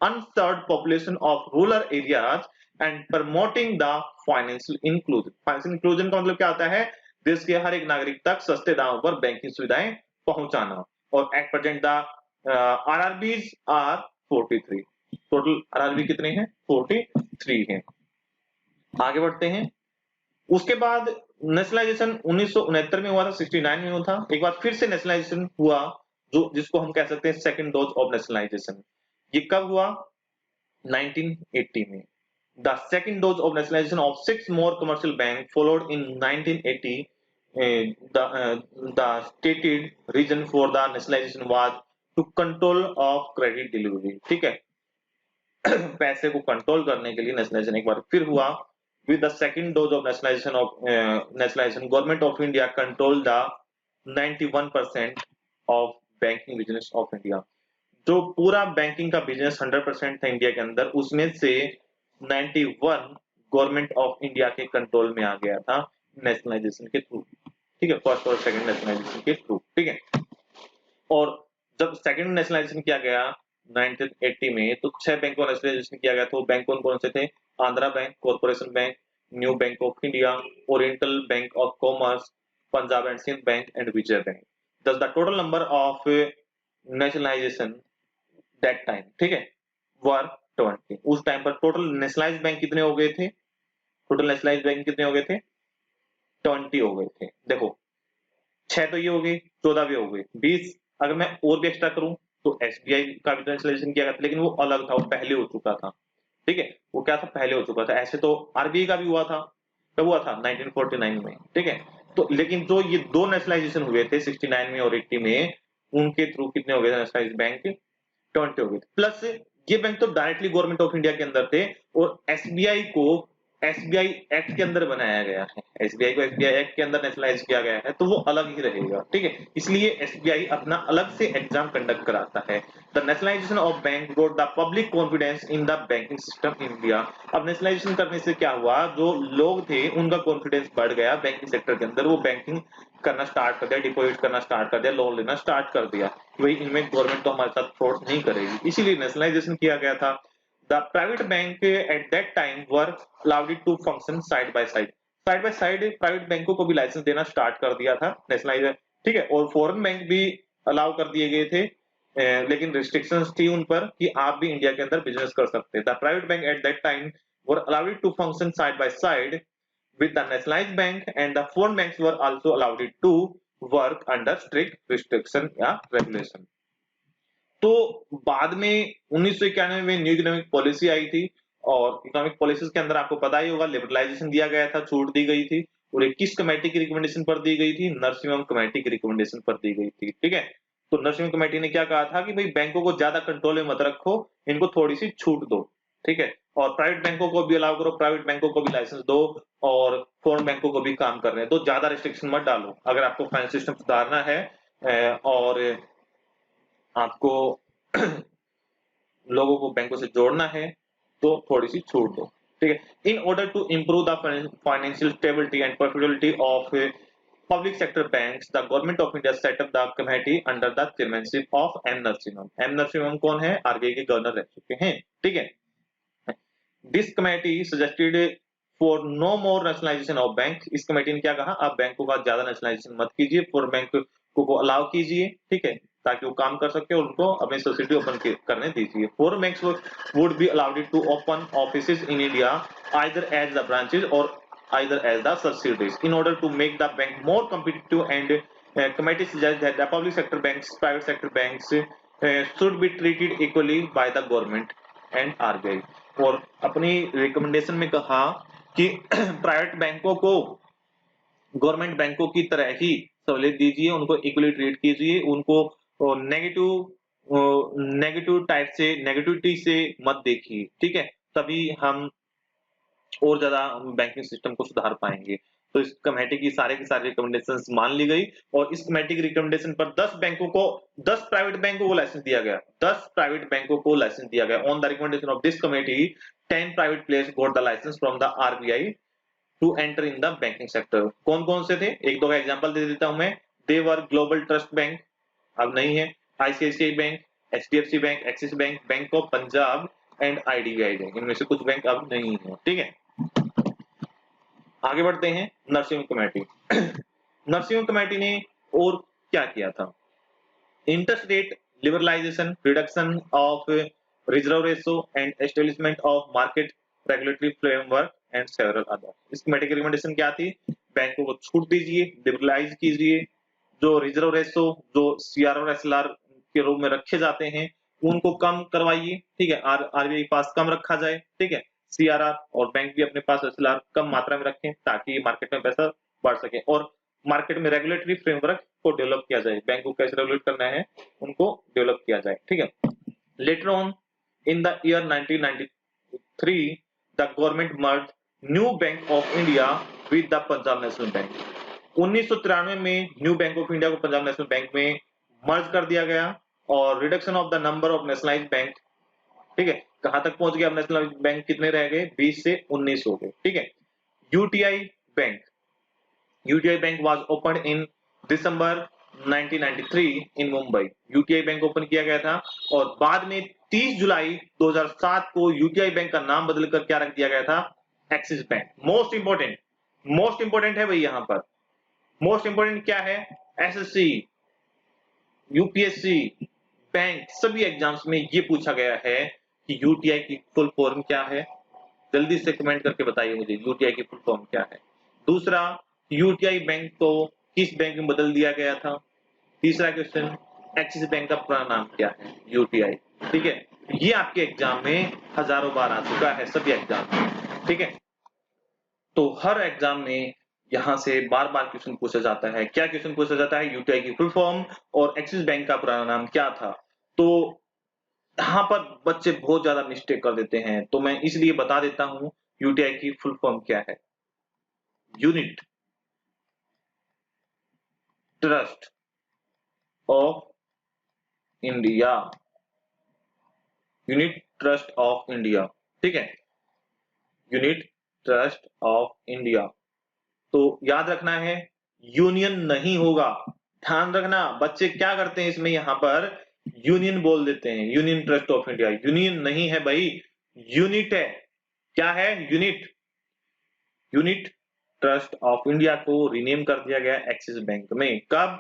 A: unserved population of rural areas and promoting the financial inclusion. Financial inclusion का मतलब क्या होता है? देश के हर एक नागरिक तक सस्ते दामों पर बैंकिंग सुविधाएं पहुंचाना। और at present the RRBs are 43। Total RRB कितने हैं? 43 हैं। आगे बढ़ते हैं। उसके बाद नेशनलाइजेशन 1969 में हुआ था, 69 में हुआ था। एक बार फिर से नेशनलाइजेशन हुआ, जो जिसको हम कह सकते हैं सेकंड डोज ऑफ नेशनलाइजेशन। ये कब हुआ? 1980 में। The second dose of nationalization of 6 more commercial banks followed in 1980. The stated reason for the nationalization was to control of credit delivery. ठीक है, पैसे को कंट्रोल करने के लिए नेशनलाइजेशन एक बार फिर हुआ। With the second dose of nationalization, Government of India controlled the 91% of banking business of India. जो पूरा बैंकिंग का बिजनेस 100% था इंडिया के अंदर, उसमें से 91 गवर्नमेंट ऑफ इंडिया के कंट्रोल में आ गया था नेशनलाइजेशन के थ्रू। ठीक है, फर्स्ट और सेकंड नेशनलाइजेशन के थ्रू। ठीक है, और जब सेकंड नेशनलाइजेशन किया गया 1980 में, तो 6 बैंकों का नेशनलाइजेशन किया गया। तो बैंक कौन कौन से थे? Andhra Bank, Corporation Bank, New Bank of India, Oriental Bank of Commerce, Punjab and Sindh Bank and Vijaya Bank. दस the total number of nationalisation that time, ठीक है, वर 20। उस टाइम पर टोटल नेशनलाइज्ड बैंक कितने हो गए थे? टोटल नेशनलाइज्ड बैंक कितने हो गए थे? 20 हो गए थे। देखो, 6 तो ये हो गई, 14 भी हो गई, 20। अगर मैं और भी एक्स्ट्रा करूं तो एसबीआई का भी नेशनलाइजेशन किया गया था, लेकिन वो अलग था, वो पहले हो चुका था। ठीक है, वो क्या था? पहले हो चुका था। ऐसे तो आरबीआई का भी हुआ था। कब हुआ था? 1949 में। ठीक है, तो लेकिन जो ये दो नेशनलाइजेशन हुए थे 69 में और 80 में, उनके थ्रू कितने हो गए थे नेशनलाइज्ड बैंक? 20 हो गए थे। प्लस ये बैंक तो डायरेक्टली गवर्नमेंट ऑफ इंडिया के अंदर थे, और एसबीआई को एसबीआई एक्ट के अंदर बनाया गया है। एसबीआई को एसबीआई एक्ट के अंदर नेशनलाइज किया गया है, तो वो अलग ही रहेगा। ठीक है, इसलिए एसबीआई अपना अलग से एग्जाम कंडक्ट कराता है। The nationalisation of bank brought the public confidence in the banking system in India. अब नेशनलाइजेशन करने से क्या हुआ? जो लोग थे उनका कॉन्फिडेंस बढ़ गया बैंकिंग सेक्टर के अंदर, वो बैंकिंग करना स्टार्ट कर दिया, डिपॉजिट करना स्टार्ट कर दिया, लोन लेना स्टार्ट कर दिया कि भाई इनमें गवर्नमेंट तो हमारे साथ फ्रॉड नहीं करेगी। इसीलिए नेशनलाइजेशन किया गया था। The private bank at that time were allowed it to function side by side. Side by side private बैंकों को भी लाइसेंस देना स्टार्ट कर दिया था नेशनलाइज। ठीक है, और फॉरेन बैंक भी अलाउ कर दिए गए थे, लेकिन रिस्ट्रिक्शंस थी उन पर कि आप भी इंडिया के अंदर बिजनेस कर सकते हैं। The private bank at that time were allowed to function side by side with the nationalized bank, and the foreign banks were also allowed to work under strict restriction या regulation. तो बाद में 1991 में new economic policy आई थी और economic policies के अंदर आपको पता ही होगा लिबरलाइजेशन दिया गया था, छूट दी गई थी और ये किस कमेटी की रिकमेंडेशन पर दी गई थी? नरसिम्हम कमेटी की रिकमेंडेशन पर दी गई थी। ठीक है, तो नरसिम्हम कमेटी ने क्या कहा था कि भाई बैंकों को ज्यादा कंट्रोल में मत रखो, इनको थोड़ी सी छूट दो। ठीक है, और प्राइवेट बैंकों को भी अलाउ करो, प्राइवेट बैंकों को भी लाइसेंस दो और फॉरेन बैंकों को भी काम करने दो, ज्यादा रिस्ट्रिक्शन मत डालो। अगर आपको फाइनेंस सिस्टम सुधारना है और आपको लोगों को बैंकों से जोड़ना है तो थोड़ी सी छूट दो। ठीक है, in order to improve the financial stability and profitability of public sector banks, the government of India set up the committee under the chairmanship of M. Narasimhan. M. Narasimhan कौन है? आरबीआई के गवर्नर रह चुके हैं। ठीक है, This committee suggested for no more nationalization of banks. इस committee ने क्या कहा? आप बैंकों का ज्यादा नेशनलाइजेशन मत कीजिए, फॉर बैंक को अलाउ कीजिए। ठीक है, ताकि वो काम कर सके और उनको अपनी सोसाइटी ओपन करने दीजिए। For banks would be allowed to open offices in India either as the branches or either as the subsidiaries in order to make the bank more competitive, and committee suggests that the public sector banks, private sector banks should be treated equally by the government and RBI. और अपनी recommendation में कहा कि private बैंकों को government बैंकों की तरह ही सहूलियत दीजिए, उनको इक्वली ट्रीट कीजिए, उनको नेगेटिव टाइप से नेगेटिविटी से मत देखिए। ठीक है, तभी हम और ज्यादा बैंकिंग सिस्टम को सुधार पाएंगे। तो इस कमेटी की सारी रिकमेंडेशंस मान ली गई और इस कमेटी की रिकमेंडेशन पर 10 प्राइवेट बैंकों को लाइसेंस दिया गया। 10 प्राइवेट बैंकों को लाइसेंस दिया गया। On the recommendation of this committee 10 private players got the licence from the RBI to enter in the banking sector. कौन कौन से थे? एक दो का एग्जांपल दे देता हूं मैं। दे वर ग्लोबल ट्रस्ट बैंक, अब नहीं है, ICICI bank, HDFC bank, axis bank, Bank of Punjab and IDBI bank. इनमें से कुछ बैंक अब नहीं है। ठीक है, आगे बढ़ते हैं। नरसिम्हम कमेटी नरसिम्हम कमेटी ने और क्या किया था? Interest rate liberalisation, reduction of reserve ratio and establishment of market regulatory framework and several other. इस कमेटी की रिकमेंडेशन क्या थी? बैंकों को छूट दीजिए, लिबरलाइज कीजिए, जो रिजर्व रेशो, जो सीआर और एसएलआर के रूप में रखे जाते हैं उनको कम करवाइए। ठीक है, आरबीआई के पास कम रखा जाए। ठीक है, सीआरआर और बैंक भी अपने पास एसएलआर कम मात्रा में रखें ताकि मार्केट में पैसा बढ़ सके और मार्केट में रेगुलेटरी फ्रेमवर्क को डेवलप किया जाए। बैंक को कैसे रेगुलेट करना है उनको डेवलप किया जाए। ठीक है, later on in the year 1993 the government merge new Bank of India with the Punjab National bank. 1993 में न्यू बैंक ऑफ इंडिया को पंजाब नेशनल बैंक में मर्ज कर दिया गया और reduction of the number of nationalised bank. ठीक है, कहां तक पहुंच गया? नेशनल बैंक कितने रह गए? 20 से 19 हो गए। ठीक है, UTI bank, UTI bank was open in December 1993 in Mumbai. UTI bank open किया गया था और बाद में 30 जुलाई 2007 को यूटीआई बैंक का नाम बदलकर क्या रख दिया गया था? Axis bank. मोस्ट इंपोर्टेंट है भाई, यहां पर मोस्ट इंपोर्टेंट क्या है? एसएससी, यूपीएससी, बैंक, सभी एग्जाम्स में ये पूछा गया है कि यूटीआई की फुल फॉर्म क्या है। जल्दी से कमेंट करके बताइए मुझे यूटीआई की फुल फॉर्म क्या है। दूसरा, यूटीआई बैंक को किस बैंक में बदल दिया गया था? तीसरा क्वेश्चन, एक्सिस बैंक का पुराना नाम क्या है? यूटीआई। ठीक है, ये आपके एग्जाम में हजारों बार आ चुका है, सभी एग्जाम में। ठीक है, तो हर एग्जाम में यहां से बार बार क्वेश्चन पूछा जाता है। क्या क्वेश्चन पूछा जाता है? यूटीआई की फुल फॉर्म और एक्सिस बैंक का पुराना नाम क्या था। तो यहां पर बच्चे बहुत ज्यादा मिस्टेक कर देते हैं, तो मैं इसलिए बता देता हूं यूटीआई की फुल फॉर्म क्या है। Unit trust of India, unit trust of India. ठीक है, यूनिट ट्रस्ट ऑफ इंडिया। तो याद रखना है, यूनियन नहीं होगा। ध्यान रखना, बच्चे क्या करते हैं इसमें, यहां पर यूनियन बोल देते हैं। Union trust of India, union नहीं है भाई, यूनिट है। क्या है? Unit. Unit trust of India को रीनेम कर दिया गया एक्सिस बैंक में। कब?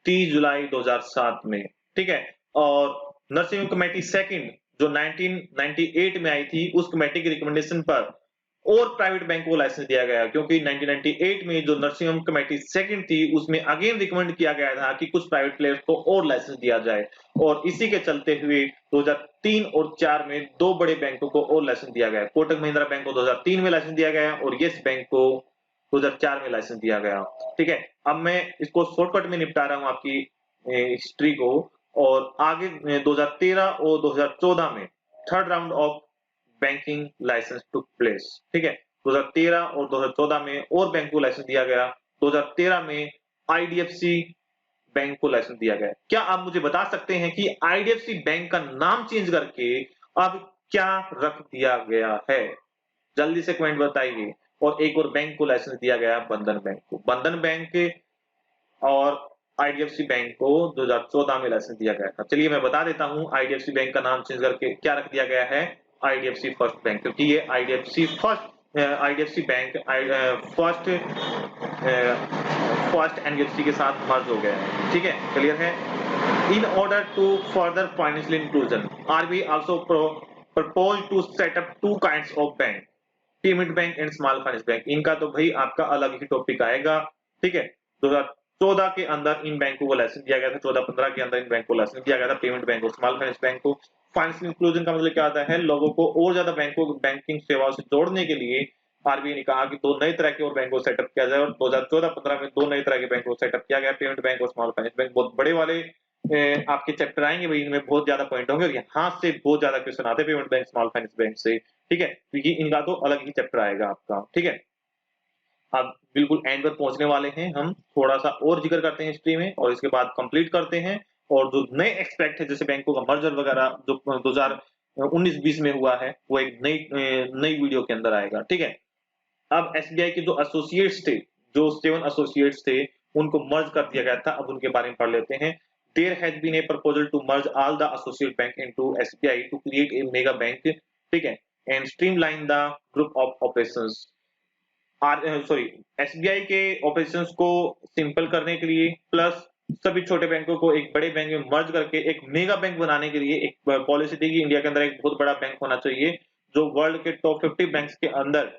A: 30 जुलाई 2007 में। ठीक है, और नरसिम्हम कमेटी सेकंड जो 1998 में आई थी, उस कमेटी की रिकमेंडेशन पर और प्राइवेट बैंक को लाइसेंस दिया गया, क्योंकि 1998 में जो नरसिंहम कमेटी सेकंड थी, उसमें अगेन रिकमेंड किया गया था कि कुछ प्राइवेट प्लेयर्स को और लाइसेंस दिया जाए, और इसी के चलते हुए 2003 और 4 में दो बड़े बैंकों को और लाइसेंस दिया गया। कोटक महिंद्रा बैंक को 2003 में लाइसेंस दिया गया और येस बैंक को 2004 में लाइसेंस दिया गया। ठीक है, अब मैं इसको शॉर्टकट में निपटा रहा हूं आपकी हिस्ट्री को, और आगे 2013 और 2014 में third round of banking licence took place. ठीक है, 2013 और 2014 में और बैंक को लाइसेंस दिया गया। 2013 में आईडीएफसी बैंक को लाइसेंस दिया गया। क्या आप मुझे बता सकते हैं कि आईडीएफसी बैंक का नाम चेंज करके अब क्या रख दिया गया है? जल्दी से कमेंट बताइए। और एक और बैंक को लाइसेंस दिया गया, बंधन बैंक को। बंधन बैंक और आईडीएफसी बैंक को 2014 में लाइसेंस दिया गया था। चलिए मैं बता देता हूं, आईडीएफसी बैंक का नाम चेंज करके क्या रख दिया गया है, आईडीएफसी फर्स्ट बैंक, क्योंकि ये आईडीएफसी बैंक फर्स्ट एनबीएफसी के साथ मर्ज हो गया है। ठीक है, क्लियर है। In order to further financial inclusion, RBI also propose to set up two kinds of bank, payment bank and small finance bank. इनका तो भाई आपका अलग ही टॉपिक आएगा। ठीक है, 2014 के अंदर इन बैंकों को लाइसेंस दिया गया था, 14-15 के अंदर इन बैंक को लाइसेंस दिया गया था, पेमेंट बैंक और स्मॉल फाइनेंस बैंक को। फाइनेंशियल इंक्लूजन का मतलब क्या आता है, लोगों को और ज्यादा बैंकिंग सेवाओं से जोड़ने के लिए आरबीआई ने कहा कि दो नए तरह के और बैंक को सेटअप किया जाए, और 2014-15 में दो नए तरह के बैंक को सेटअप किया गया, पेमेंट बैंक और स्मॉल फाइनेंस बैंक। बहुत बड़े वाले आपके चैप्टर आएंगे भाई, इनमें बहुत ज्यादा पॉइंट होंगे और यहाँ से बहुत ज्यादा क्वेश्चन आते हैं payment bank small finance bank से। ठीक है, क्योंकि इनका तो अलग ही चैप्टर आएगा आपका। ठीक है, अब बिल्कुल एंड पर पहुंचने वाले हैं, हम थोड़ा सा और जिक्र करते हैं हिस्ट्री में और इसके बाद कंप्लीट करते हैं। और जो नए एक्सपेक्ट है, जैसे बैंकों का मर्जर वगैरह जो 2019-20 में हुआ है, वो एक नई वीडियो के अंदर आएगा। ठीक है, अब एसबीआई के जो एसोसिएट्स थे, जो 7 एसोसिएट्स थे, उनको मर्ज कर दिया गया था। अब उनके बारे में पढ़ लेते हैं। There has been a proposal to merge all the associate bank into SBI to create a mega bank. ठीक है, and streamline the group of operations. SBI के ऑपरेशंस को सिंपल करने के लिए, प्लस सभी छोटे बैंकों को एक बड़े बैंक में मर्ज करके एक मेगा बैंक बनाने के लिए एक पॉलिसी थी कि इंडिया के अंदर एक बहुत बड़ा बैंक होना चाहिए जो वर्ल्ड के टॉप 50 बैंक्स के अंदर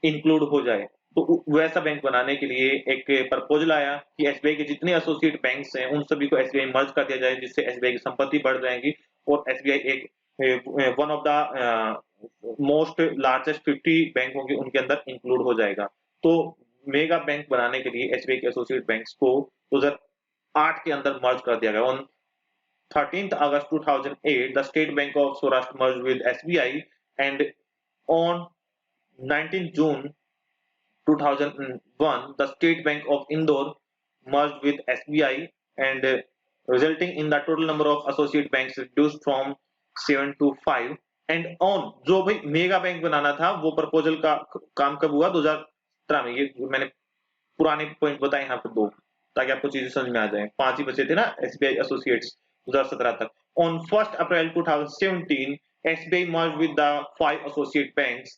A: इंक्लूड हो जाए। तो वैसा बैंक बनाने के लिए एक प्रपोजल आया कि एसबीआई के जितने एसोसिएट बैंक्स हैं उन सभी को एसबीआई मर्ज कर दिया जाए, जिससे एसबीआई की संपत्ति बढ़ जाएगी और एसबीआई एक one of the most largest 50 bank होंगे उनके अंदर इंक्लूड हो जाएगा। तो मेगा बैंक बनाने के लिए एसबीआई के एसोसिएट बैंक्स को 2008 के अंदर मर्ज कर दिया गया। On 13th August 2008 the State Bank of Saurashtra merged with SBI, and on 19th June 2001 the State Bank of Indore merged with SBI, and resulting in the total number of associate banks reduced from 7 to 5। And on जो भाई mega bank बनाना था वो proposal का काम कब हुआ, 2017 में। ये मैंने पुराने पॉइंट बताए यहाँ पे दो, ताकि आपको चीजें समझ में आ जाए। 5 ही बचे थे ना एसबीआई एसोसिएट्स 2017 तक। On 1st April 2017 SBI merge with the 5 associate banks,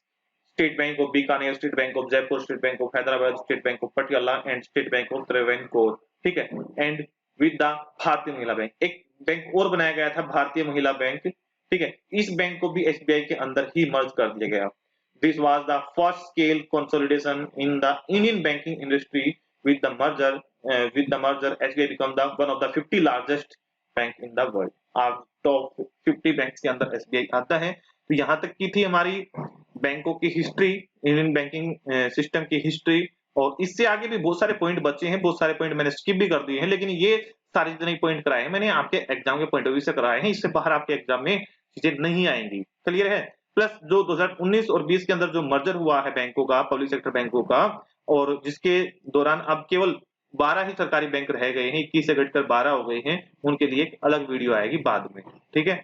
A: state Bank of Bikaner, State Bank of Jaipur, State Bank of Hyderabad, state Bank of Patiala and state Bank of Travancore. ठीक है, एंड विद द भारतीय महिला बैंक। एक bank और बनाया गया था, भारतीय महिला बैंक। ठीक है, इस बैंक को भी एसबीआई के अंदर ही मर्ज कर दिया गया। This was the first scale consolidation in the Indian banking industry. With the merger, SBI became one of the 50 largest bank in the world. आप टॉप 50 बैंक्स के अंदर एसबीआई आता है। तो यहाँ तक की थी हमारी बैंकों की हिस्ट्री, इंडियन बैंकिंग सिस्टम की हिस्ट्री। और इससे आगे भी बहुत सारे पॉइंट बचे हैं, बहुत सारे पॉइंट मैंने स्किप भी कर दिए हैं, लेकिन ये सारे जितने पॉइंट कराए हैं मैंने आपके एग्जाम के पॉइंट ऑफ व्यू से कराए हैं। इससे बाहर आपके एग्जाम में चीजें नहीं आएंगी। क्लियर है। प्लस जो 2019 और 20 के अंदर जो मर्जर हुआ है बैंकों का, पब्लिक सेक्टर बैंकों का, और जिसके दौरान अब केवल 12 ही सरकारी बैंक रह गए हैं, 21 से घटकर 12 हो गए हैं, उनके लिए एक अलग वीडियो आएगी बाद में। ठीक है,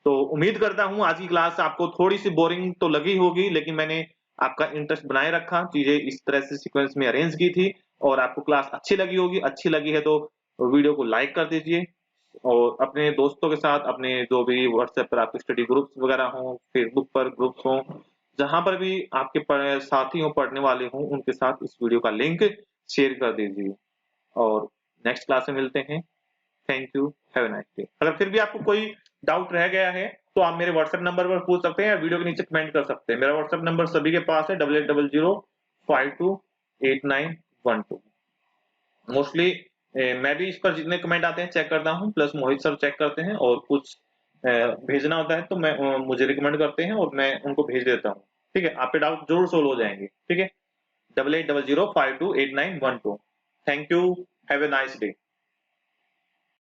A: तो उम्मीद करता हूं आज की क्लास आपको थोड़ी सी बोरिंग तो लगी होगी, लेकिन मैंने आपका इंटरेस्ट बनाए रखा, चीजें इस तरह से सीक्वेंस में अरेंज की थी और आपको क्लास अच्छी लगी होगी। अच्छी लगी है तो वीडियो को लाइक कर दीजिए और अपने दोस्तों के साथ, अपने जो भी व्हाट्सएप पर आपके स्टडी ग्रुप्स वगैरह हों, फेसबुक पर ग्रुप्स हों, जहां पर भी आपके साथी हो, पढ़ने वाले हों, उनके साथ इस वीडियो का लिंक शेयर कर दीजिए। और नेक्स्ट क्लास में मिलते हैं। Thank you, have a nice day. अगर फिर भी आपको कोई डाउट रह गया है तो आप मेरे व्हाट्सएप नंबर पर पूछ सकते हैं या वीडियो के नीचे कमेंट कर सकते हैं। मेरा व्हाट्सएप नंबर सभी के पास है 8800528912। मोस्टली मैं भी इस पर जितने कमेंट आते हैं चेक करता हूँ, प्लस मोहित सर चेक करते हैं, और कुछ भेजना होता है तो मैं मुझे रिकमेंड करते हैं और मैं उनको भेज देता हूँ। ठीक है, आपके डाउट जरूर सोल्व हो जाएंगे। ठीक है, 8800528912। Thank you, have a nice day.